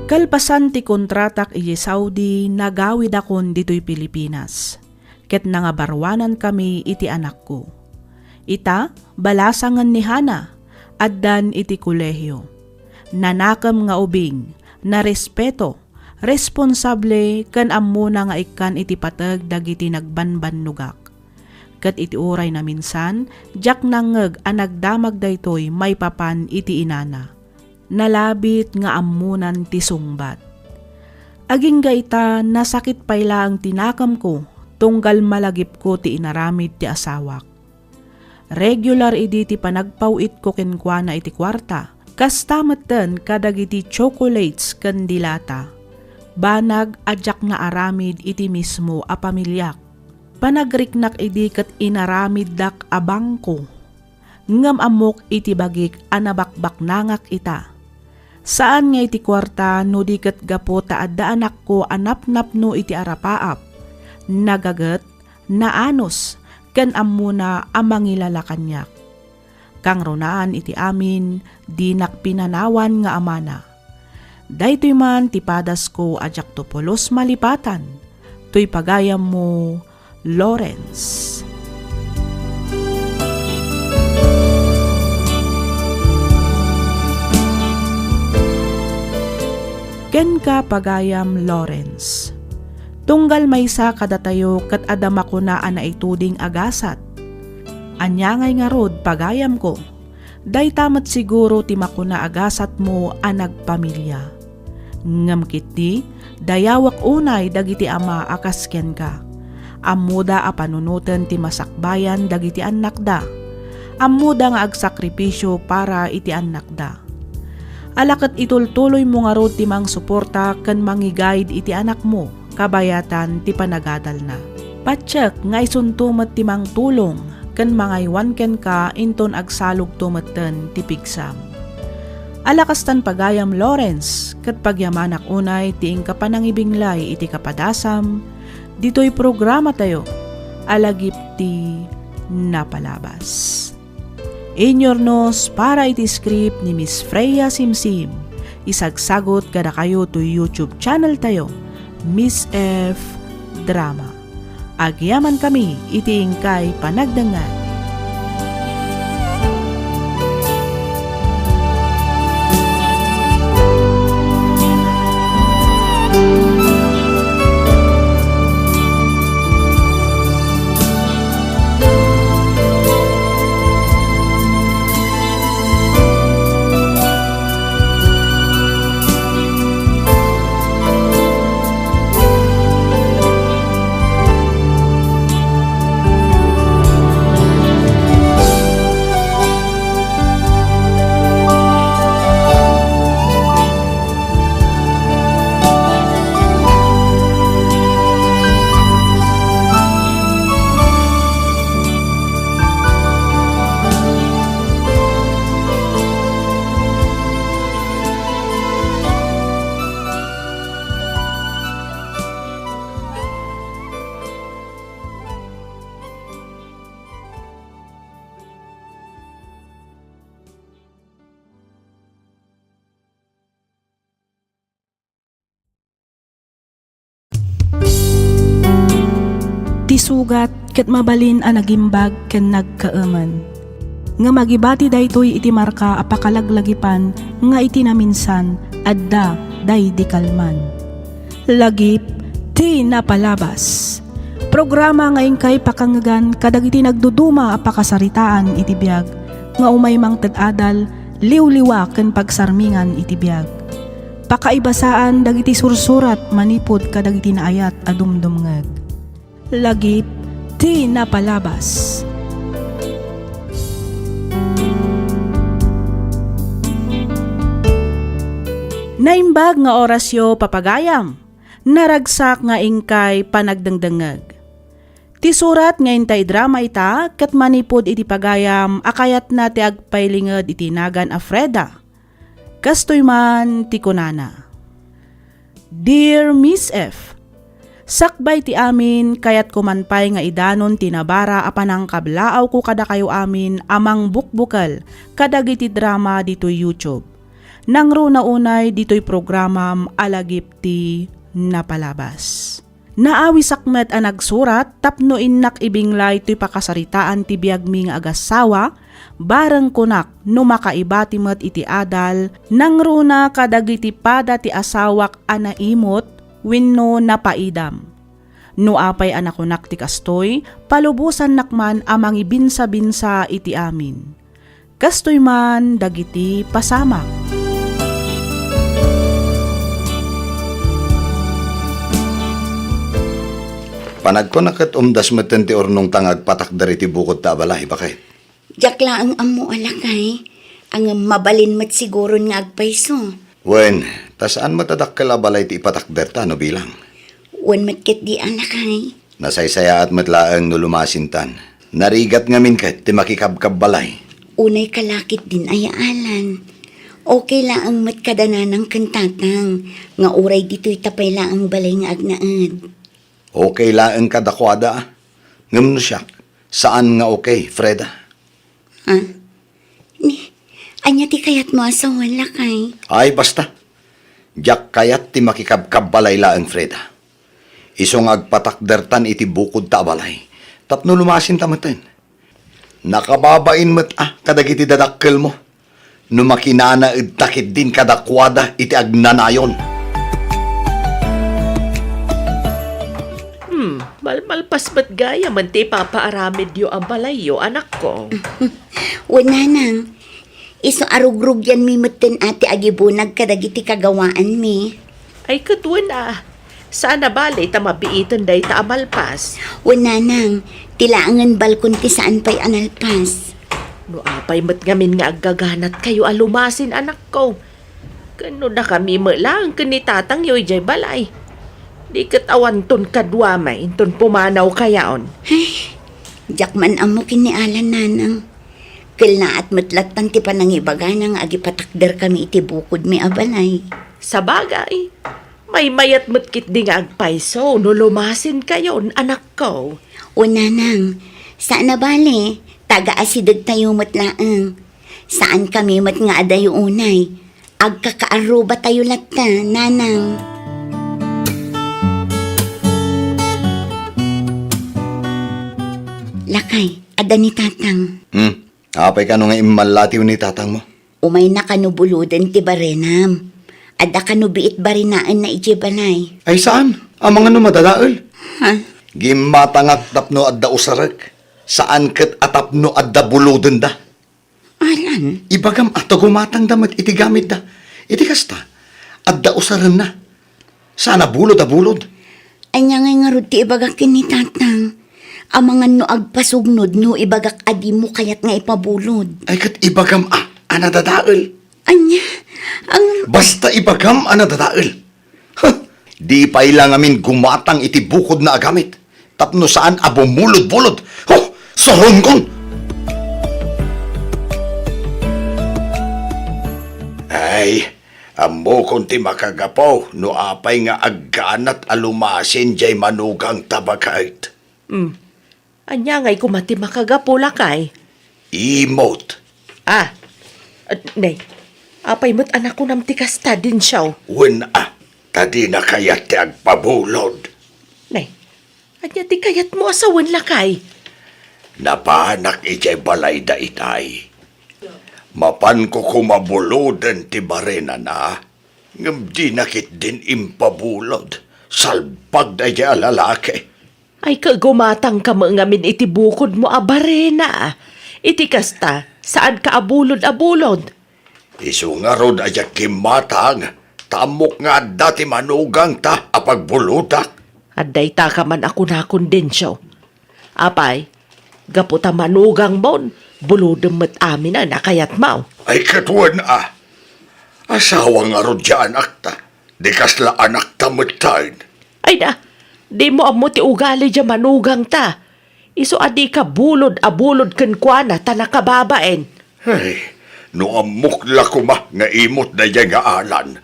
Kalpasan ti kontratak iji Saudi nagawid akon dito'y Pilipinas. Ket nangabarwanan kami iti anak ko. Ita, balasangan ni Hana, addan iti kolehyo. Nanakam nga ubing, na respeto, responsable kan ammuna nga ikan iti patag dagiti nagbanbanugak. Ket iti uray na minsan, jak nangeg a nagdamag daytoy may papan iti inana. Nalabit nga ammunan ti sungbat. Aging gaita nasakit payla ang tinakam ko tunggal malagip ko ti inaramid ti asawak. Regular idi ti panagpawit ko kenkwana iti kwarta. Kastameten kadagiti chocolates ken dilata. Banag adyak na aramid iti mismo a pamilyak. Panagriknak idi ket inaramid dak abangko. Ngam amok iti bagik anabakbak nangak ita. Saan nga iti kwarta no diket gapo ta adda anak ko anap-nap no iti arapaap. Nagaget, naanos, ken ammuna amangilala kanyak. Kang ronaan iti amin, dinak pinanawan nga amana. Daytoy man tipadas ko adyak to polos malipatan. Toy pagayam mo, Lawrence. Ken ka pagayam Lawrence. Tunggal maysa kadatayo kat adama ko na anaituding agasat. Anyangay nga rod pagayam ko. Day tamat siguro ti makuna agasat mo anagpamilya. Ngam kiti, dayawak unay dagiti ama akasken ka. Amuda a panunutan ti masakbayan dagiti anak da. Amuda nga agsakripisyo para iti anak da. Alakat itultuloy mo nga rod ti mang suporta ken mangi-guide iti anak mo kabayatan ti panagadal na. Patsyek nga isuntumet ti mang tulong ken mangaywan ken ka inton agsalog tumeten ti pigsam. Alakastan pagayam Lawrence ket pagyamanak unay ti ingkapanangibinglay iti kapadasam ditoy programa tayo alagip ti napalabas. Inyornos para iti script ni Miss Freya Simsim. Isagsagot kada kayo to YouTube channel tayo, Miss F Drama. Agyaman kami iti ingkay panagdangan. Sugat ket mabalin a nagimbag ken nagkaaman. Nga magibati daytoy iti marka apakalaglagipan nga iti naminsan adda day di kalman. Lagip ti napalabas. Programa nga ingkay pakangagan kadagiti nagduduma apakasaritaan iti biag nga umay mang tad-adal liwliwa ken pagsarmingan iti biag. Pakaibasaan dagiti sursurat manipod kadagiti naayat a dumdumngeg. Lagip ti napalabas. Naimbag nga orasyo papagayam, naragsak nga ingkay panagdangdangag. Ti surat nga intay drama ita, kat manipod iti pagayam, akayat na ti agpailingad iti nagan a Freda. Kastoy man ti kunana. Dear Miss F, sakbay ti amin kayat kumanpay nga idanon tinabara apanang kablaaw ko kada kayo amin amang bukbukal kadagiti drama dito YouTube. Nangro na unay dito'y programam alagip ti napalabas. Naawi sakmet a nagsurat tapno innak ibinglay to'y pakasaritaan ti biagmi nga agasawa bareng kunak no makaibati met iti adal nangro na kadagiti pada ti asawak anaimot wenno napaidam. No apay anakunak ti kastoy, palubusan nakman amang ibinsa-binsa iti amin. Kastoy man dagiti pasamak. Panagkunak at umdas meten ti ornong tangag patak dari ti bukod ta balay, bakay? Jakla ang amo alakay, ang mabalin mat siguro nga agpayso. Wen, tasaan matadakkel a balay ti ipatakder ta no bilang? Wen matkit di alakay. Nasaysaya at matlaang no lumasintan. Narigat ngamin kat ti makikabkab balay. Unay kalakit din ayaalan. Okay lang ang matkadana ng kantatang, nga uray dito'y tapay lang ang balay nga agnaad. Okay lang kadakwada. Ngam no siya, saan nga okay, Freda? Ha? Anya ti kayat mo asawa lakay. Ay, basta. Diyak kayat ti makikabkab balay laang, Freda. Isong agpatakdertan iti bukod ta balay. Tapno lumasin tamaten. Nakababain met kadagiti dadakkel mo. No makinana takit din kadakwada iti agnanayon. Malmalpas ba't gaya man ti papaaramid yo ang balay yo, anak ko? Wala nang. Iso arugrug yan mi meten ati agibunag kadagiti kagawaan mi. Ay katwan Sana bali ta mabiitan day ta amalpas. Wala nang, tilaangan balkon ti saan pa'y analpas. No apay mat ngamin nga aggaganat kayo alumasin anak ko. Kano na kami lang kanitatang yoy jay balay. Di katawan ton kadwamay ton pumanaw kayaon. Jakman amo kinialan nanang. Kila at matlatan ti panangibaga nang agipatakder kami iti bukod mi abalay. Sa bagay, may mayat matkit di nga agpaiso no lumasin kayon anak ko. Una nang, saan na bali? Taga-asidag tayo matlaang. Saan kami mat nga adayo unay? Agkakaaruba tayo latta, nanang. Lakay, ada ni tatang. Apay ka nga imalatiw ni tatang mo. Umay na kanubuludan ti barenam. Ada kanubiit barinaan na ije balay. Ay saan? Ang mga numadadaol. Ha? Gimatangak tapno adda usarag. Saan ket atapno adda buluden da. Alan? Ibagam ato gumatang damat iti gamit da. Iti kasta, adda usaran na. Sana bulod a bulod. Anya nga rod ti ibagak ni tatang. Amangan no agpasugnod no ibagak adi mo kayat nga ipabulod. Ay kat ibagam anadadaol. Anya? Ang... Basta ibagam anadadaol. Di pa ilang amin gumatang iti bukod na agamit. Tapno saan abumulod-bulod. Soron kon! Ay, amo kung ti makagapaw, no apay nga agganat alumasin jay manugang tabakait. Anya ngay kumati makagapula kay. Imot. Nay, apay mo't anak ko nam tikasta din siya. Wen tadi na kayat ti agpabulod. Nay, anya ti kayat mo asawan lakay. Napanak ijay balay da itay. Mapan ko kumabulodan ti barena na. Ngam di nakit din impabulod. Salpag da ijay lalaki. Ay kagumatang ka ngamin iti bukod mo abarena. Iti kasta, saan ka abulod-abulod? Isu nga rod ajak kimatang. Tamok nga dati manugang ta apagbuludak. Aday ta ka man ako na kondensyo. Apay, gaputa manugang mon, buludem met amin na nakayat mau. Ay katuan asawa nga rod dyan akta. Di kasla anak ta metain. Ay na, di mo amo ti ugali dya manugang ta. Iso adi ka bulod-abulod kenkwana ta nakababaen. Ay, no amok lakuma nga imot na dyan nga alan.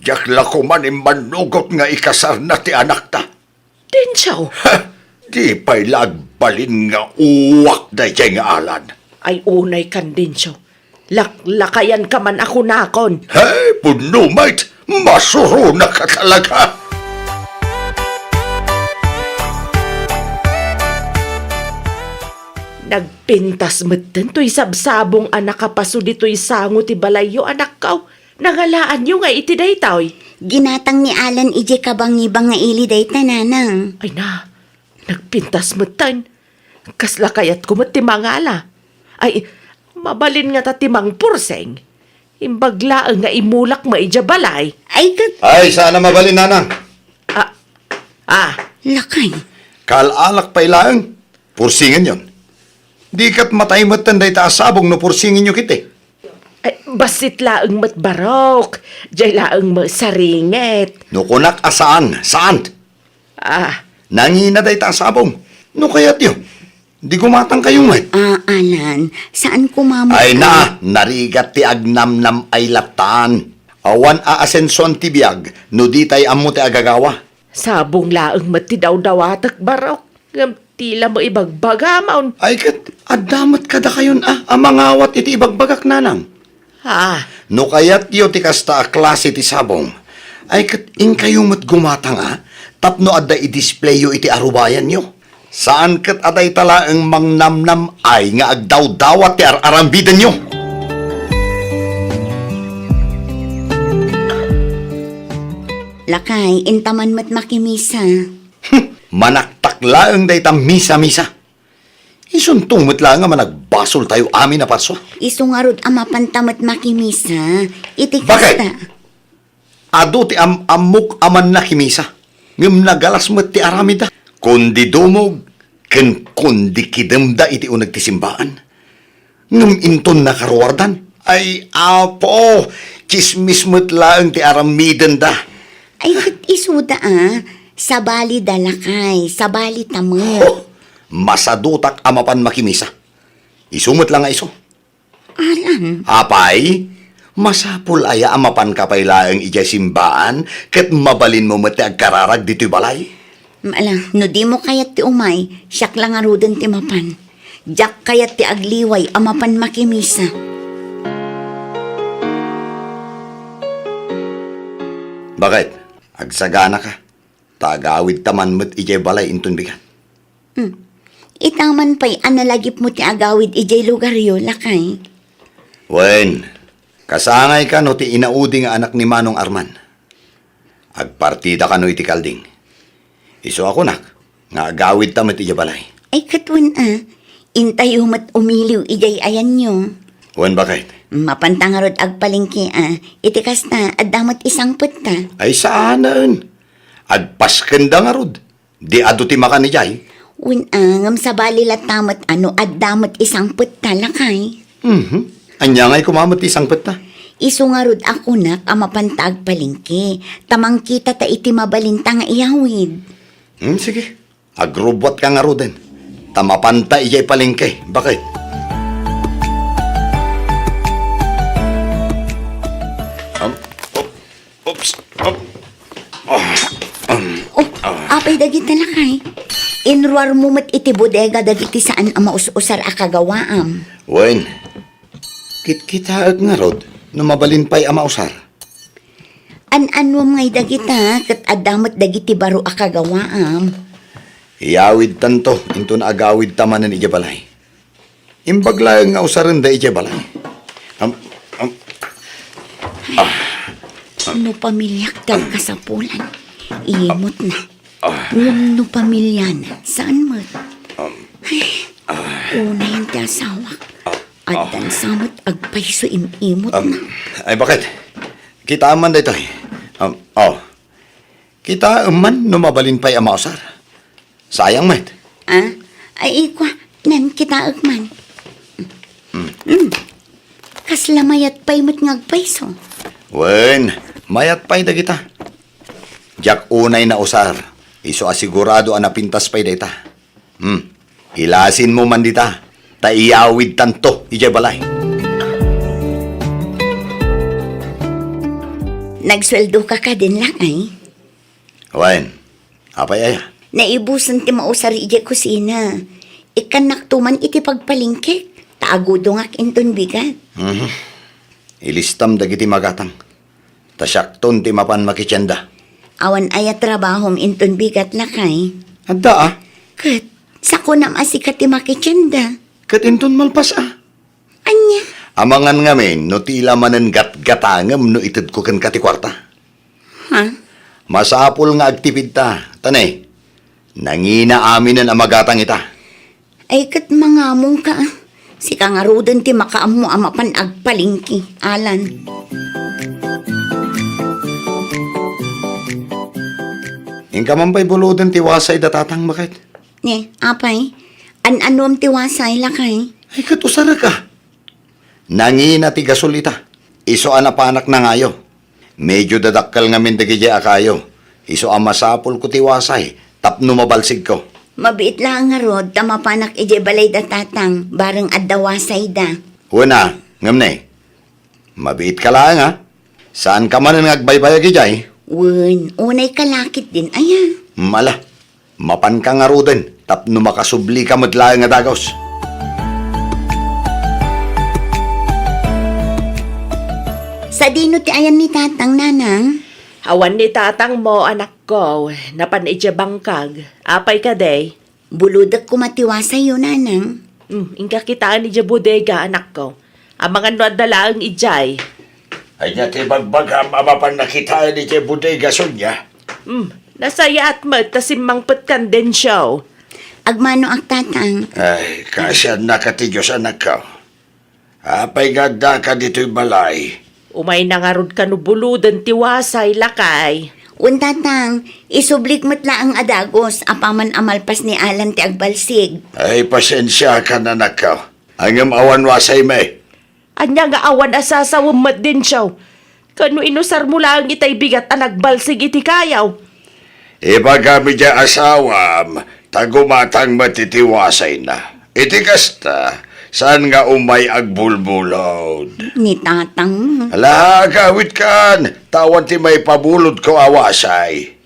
Diyak lakuman imanugot nga ikasar na ti anak ta. Densyaw, Di pa'y lagbalin nga uwak na dyan nga alan. ay unay kan densyaw. Lakayan ka man ako nakon. Hey, puno mate, masuro na ka talaga. Nagpintas metten to'y sabsabong anak kapaso dito'y sango ti balayo anak kaw. Nangalaan nyo nga iti daytoy. Ginatang ni Alan ije kabang-ibang nga ili day tananang. Ay na, nagpintas metten. Kasla kayat kumat ti mangala. Ay, mabalin nga ta timang purseng. Imbaglaan nga imulak maidya balay. Ay kat... Ay, sana mabalin nanang. Lakay. Kalalak pa ilang. Pursingin yon. Di kat matay matan day taasabong no pursingin nyo kiti. Ay, basit laeng mat barok. Diyay laeng saringet. No kunak asaan? Saan? Nangina day taasabong. No kayat yun. Di gumatang kayo mat. Alan, saan kumamot Ay na, narigat ti agnamnam ay laptaan. Awan aasenson ti biyag, no di tay amo ti agagawa. Sabong laeng mat ti daw-dawatak barok. Ngam tila mo ibagbagamaon. Ay kat, adamat kada kayon amangawat iti ibagbagak nanang. No kayat yo ti kasta klase ti sabong. Ay kat, ing kayo mat gumatang tapno adda i-display yo iti arubayan yo. Saan kat aday talaang mangnamnam ay nga agdaw-dawat ti arambidan nyo? Lakay, intaman mat makimisa. Manaktaklaang day tam misa-misa. Isuntong lang nga managbasol tayo amin na paso. Isungarod ama pantamat makimisa. Iti Bakit? kasta. Ado ti amok aman na kimisa. Ngem nagalas mo ti aramida. Kundi dumog, ken kundi kidemda iti unag ti simbaan. Ngem inton nakaruwardan. Ay, apo, chismis mo't lang ti aramidan da. Ay, kat isuda sabali dalakay, sabali tamat. Oh, masadutak amapan makimisa. Isumot lang nga iso. Alam, Apay, masapul aya amapan kapay laeng ijay simbaan ket mabalin mo mati agkararag dito'y balay. malang, no di mo kayat ti umay, siyak lang arudan ti mapan. Jak kayat ti agliway, amapan makimisa. Bakit? Agsagana ka. Tagawid taman mo't ijay balay intun bigan. Itaman pa'y analagip mo ti agawid ijay lugar yo, lakay. Wen, kasangay ka no ti inaudi nga anak ni Manong Arman. Agpartida ka no iti kalding. Iso ako nak, nga agawid tamat ijay balay. Ay katwan intay humat umiliw ijay ayan nyo. Wen, bakit? Mapantangarod agpalingki iti kasta adamot isang putta. Ay saanan. Agpasken da nga rod. Di ado ti makan ni Jay. Ngam sa bali latamot adamot isang putta, lakay. Anya nga'y kumamot isang peta. Isu nga rod ako nak amapantag palingki. Tamang kita ta iti mabalinta nga iyawid. Sige. Agrobot ka nga roden. Tamapanta ijay palengke. Bakit? Oops. Apay dagiti lakay. Inruar mo mat iti bodega dagiti saan ang maus-usar akagawaam. Wen. Kit-kita nga rod. Numabalin pa'y amausar. An-anwam ngay dagita kat adamot dagiti baro akagawaam. Iyawid tanto. Into na agawid tamanan ijay balay. Imbaglayang nga usaran da ijay balay. No pamilyak daw kasapulan. Iimot na. No pamilya na. Saan mo? Una yung ti asawak. At dan samot agpaiso imot na. Ay bakit? Kita man dito eh. Kita man numabalin pa'y amausar. Sayang met. Ay ikwa. Nan kita agman. Kaslamayat pa'y mo't ngagpaiso. Wen, mayat pa'y da kita. Jak unay na usar. Iso asigurado ang napintas pa'y data. Ilasin mo man dita. Taiyawid tanto, ijay balay. Nagsweldo ka din lang ay. Wen, apay aya. Naibusan ti mausar ijay kusina. Ikan naktuman iti pagpalingkik. Taagudo ngak inton bigat. Ilistam dagiti magatang. Tasyakton ti mapan makityanda. Awan aya trabahom inton bigat lakay. Adda Kat, sako nam asikat ti makitsenda. Kat inton malpas Anya? Amangan ngamin, no tila manen gat-gatangam no itid ko kan katikwarta. Ha? Masapul nga agtipid ta. Tanay, nangina aminan ang magatang ita. Ay kat mangamong ka. Si kangarudan ti makaamo amapan agpalingki. Alan. Ingka man pa'y buludan ti wasay datatang makit. Apay, an-anom ti wasay lakay. Ay katusara ka. Nangina ti gasolita. Iso anapanak na ngayo. Medyo dadakkal nga mindagidya akayo. Iso masapul ko ti wasay. Tapno mabalsig ko. Mabiit lang nga rod, tamapanak ije balay da tatang, bareng adawasay da. Una, ngamne. Mabiit ka lang ha. Saan ka man ngagbaybayag ijay? Unay kalakit din, aya. Mala, mapan ka nga ruden. Tapno makasubli ka madlaang nga dagos. Sa dino ti ayan ni tatang nanang? Awan ni tatang mo, anak ko, napan ija bangkag. Apay ka day. Buludak kumatiwasay yun, nanang. Ingka kitaan ija bodega, anak ko. Ang mga nadala ang ijay. Ay ti bagbagam amapan nakita ni ti bodega sonya. Nasaya at mat, tasimang patkan din siya. Agmano ang tatang? Ay, kasya nakatijos anak ko. Apay gada ka dito'y balay. Umay nangarod ka no buludan tiwasay lakay. Untatang, isublik matla ang adagos, apaman amalpas ni Alan ti agbalsig. Ay, pasensya ka na nakaw. Hanggang awan wasay may. Anya nga awan asasawam mat din siyaw. Kano inusar mo lang itay bigat anagbalsig iti kayaw. Iba kami dya asawam, tagumatang matitiwasay na. Iti kasta, saan nga umay agbulbulod? Ni tatang. Hala, kawit kan, tawan ti may pabulod ko awasay.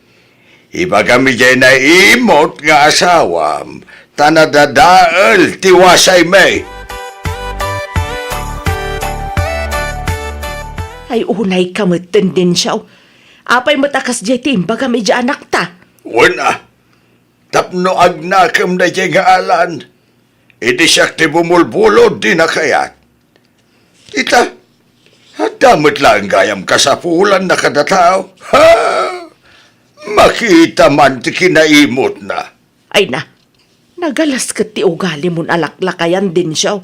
Iba kami dya na imot nga asawam, tanadadaal tiwasay may. Ay unay kamatan din siyaw. Apay matakas dya timba kami dya anak ta. Wala, tapno agnakam na dya nga alan. Iti siyak ti bumulbulod di na kayat. Ita, damot lang gayam kasapulan na kadatao. Ha! Makita man ti kinaimot na. Ay na, nagalas ka ti ugali mon alaklakayan din siyaw.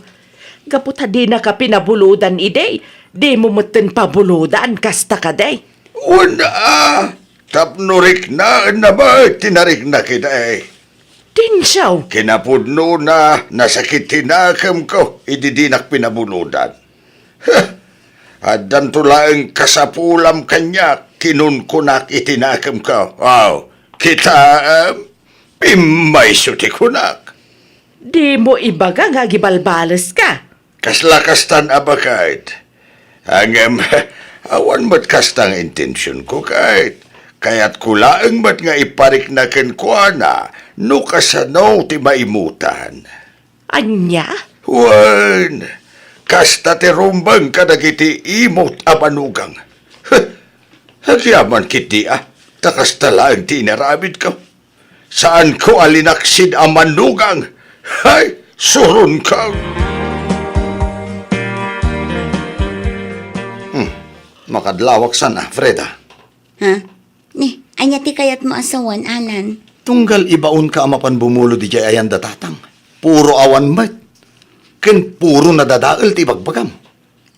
Gapot di na ka pinabuludan iday, di mo matan pabuludan kasta ka day. Wala, tapnurik na ba tinarik na kita eh. Din siyaw. Kinapudno na nasakit tinakam ko, ididinak pinabuludan. Adan tulaang kasapulam kanya, kinunkunak itinakam ko. Wow, kita, pimay suti kunak. Di mo ibaga nga gibalbalas ka. Kaslakastan abakait. Hangam, awan mat kastang intensyon ko kahit. Kaya't kulaang mat nga iparik na kenkwana, no kasano ti maimutan. Anya? Wan, kasta ti rumbang kadagiti imot abanugang. Hagyaman kiti takasta lang ti inaramid ko. Saan ko alinaksid ang manugang? Hay, surun ka. Makadlawak sana, Freda. Ha? Ni, anya ti kayat mo asawan, Alan. Tunggal ibaon ka amapan bumulo di jay ayan datatang. Puro awan mat. Ken puro nadadaal ti bagbagam.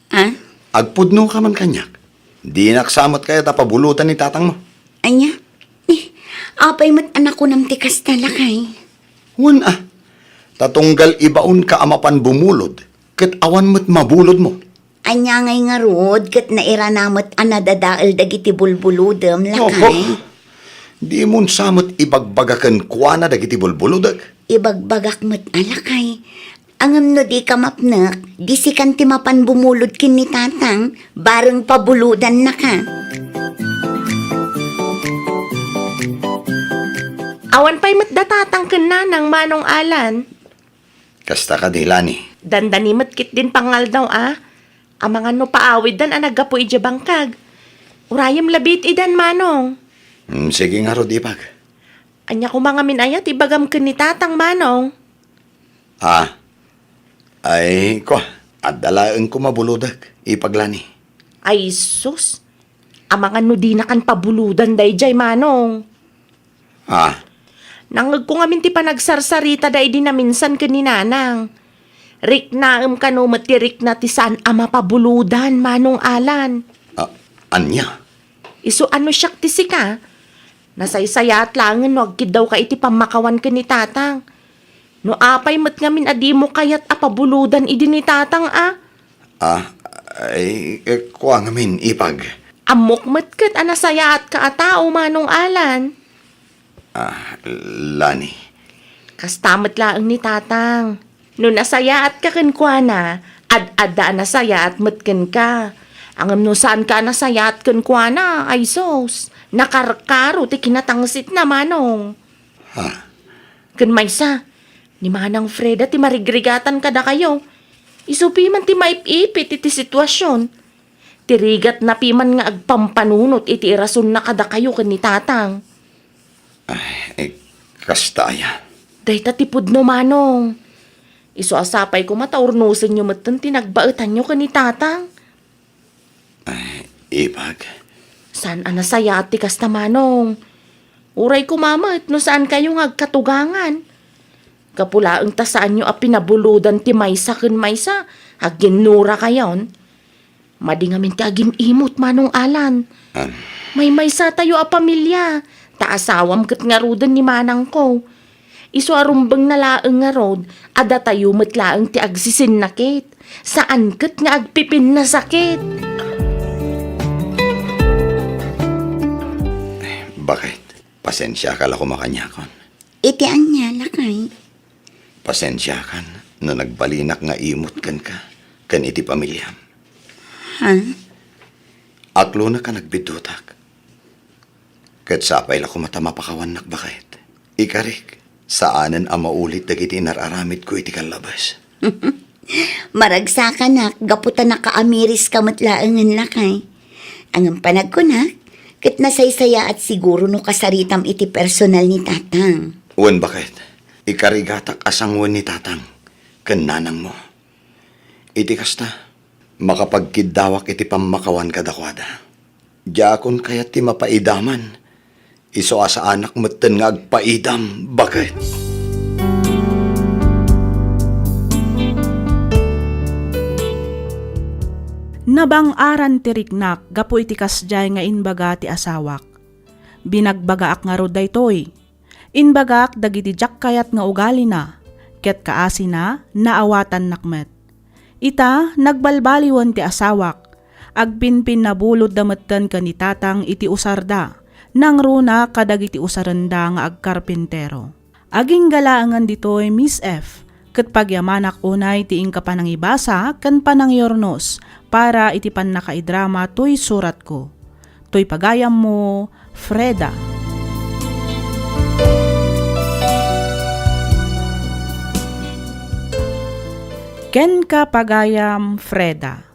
Ha? Agpudno ka man kanyak. Di naksamot kaya tapabulutan ni tatang mo. Anya? Ni, apay mat anak ko nam ti kasta lakay. Tatunggal ibaon ka amapan bumulod. Ket awan mat mabulod mo. Anya ngay nga rod, kat nairanamat anadadaal dagiti bulbuludem lakay. Di mon samot ibagbagakan kuana dagiti bulbulodag. Ibagbagak mat alakay. Angam no di ka mapnak, di si kanti mapan bumulod kin ni tatang, bareng pabuludan na ka. Awan pa'y matdatatang ken nanang manong Alan. Kasta ka dilani. Dandanimot kit din pangal daw Ang mga no paawid dan anagapo ija bangkag. Urayam labit idan manong. Sige nga ro ipag. Anya ko mga minayat ibagam ken ni tatang manong. Ay ko, adalaan ko mabuludag. Ipaglani. Ay sus. Ang mga no di na kan pabuludan day jay manong. Nangag ko ngamin ti panagsarsarita day di na minsan ken ni nanang. Rik na kano matirik na ti saan ama pabuludan, manong Alan. Anya? Iso ano siyak ti sika? Nasaysayat langan no agkid daw ka iti pamakawan ka ni tatang. No apay mat ngamin adi mo kayat apabuludan idi ni tatang Kuha ngamin ipag. Amok mat kat anasayat ka atao, manong Alan. Lani. Kastamat laang ni tatang. No nasayaat ka kenkwana, ad-adda nasayaat matken ka. Angam no saan ka nasayaat kenkwana, ay sos. Nakarkaro ti kinatangsit na manong. Ken maysa, ni manang Freda ti marigrigatan kada kayo. Isupi man ti maipipit iti sitwasyon. Tirigat na piman nga agpampanunot iti irason na kada kayo ken ni tatang. Kastaya. Day tatipod no manong. Iso asapay ko mataurnusin nyo matan tinagbaetan nyo ni tatang. Ipag. Saan anasaya at tikas na manong? Uray ko mama no saan kayo agkatugangan? Kapulaang ta saan nyo a pinabuludan ti maysa ken maysa, agginura kayon. Madi ngamin ti agim imot manong alan. May sa tayo a pamilya. Taasawam kat nga rodan ni manang ko. Iso arumbang na laeng nga rod, ada tayo matlaeng ti agsisin nakit. Saan kat nga agpipin na sakit? Bakit? Pasensya ka la kumakanyakon. Iti anya, lakay. Pasensya kan na nagbalinak nga imot kan ka. Kan iti pamilya. Ha? Aklo na ka nagbidutak. Kat sapay la kumatama pakawanak bakit? Ikarik, saanan ang maulit dagiti nararamid ko iti kalabas. Maragsa ka nak, gaputan na kaamiris ka matlaangan lakay. Ang panag ko nak, kat nasaysaya at siguro no kasaritam iti personal ni tatang. Uwan bakit? Ikarigatak asangwan ni tatang. Kan nanang mo. Iti kasta, makapagkidawak iti pamakawan kadakwada. Diakon kaya ti mapaidaman. Iso asa anak meten nga agpaidam. Bakit? Nabang-aran ti riknak gapu iti kasjay nga inbaga ti asawak. Binagbagaak nga rod daytoy. Inbagaak dagiti jak kayat nga ugali na. Ket kaasi na naawatan nakmet. Ita nagbalbaliwan ti asawak. Agpinpin na bulod dametten ken ni tatang iti usarda. Nang runa kadagiti usarenda nga agkarpintero. Aging galaangan ditoy Miss F. Ket pagyamanak unay ti ingka panangibasa ken panangyornos para iti pannakaidrama toy surat ko. Toy pagayam mo, Freda. Ken ka pagayam, Freda.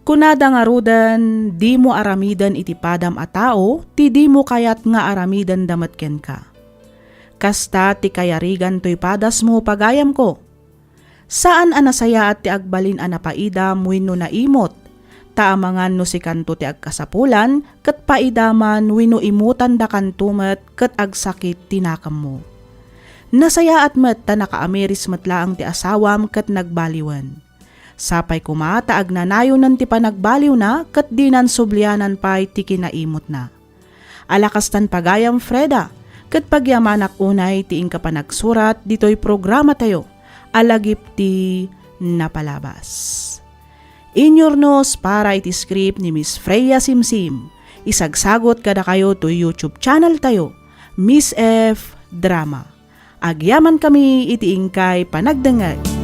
Kunada nga rudan, di mo aramidan iti padam a tao, ti di mo kayat nga aramidan damat ken ka. Kasta ti kayarigan to'y padas mo pagayam ko. Saan anasaya at ti agbalin anapaidam wenno naimot, taamangan no si kanto ti agkasapulan, ket paidaman wenno imutan da kantumet ket agsakit tinakam mo. Nasaya at met ta nakaamiris metlaang ti asawam ket nagbaliwan. Sapay kumata agnanayonan ti panagbaliw na ket dinan sublianan pay ti kinaimot na. Alakastan pagayam Freda, ket pagyamanak unay ti ingka panagsurat ditoy programa tayo, alagip ti napalabas. Inyornos para iti script ni Miss Freya Simsim. Isagsagot kada kayo to YouTube channel tayo, Miss F Drama. Agyaman kami iti ingkay panagdengeg.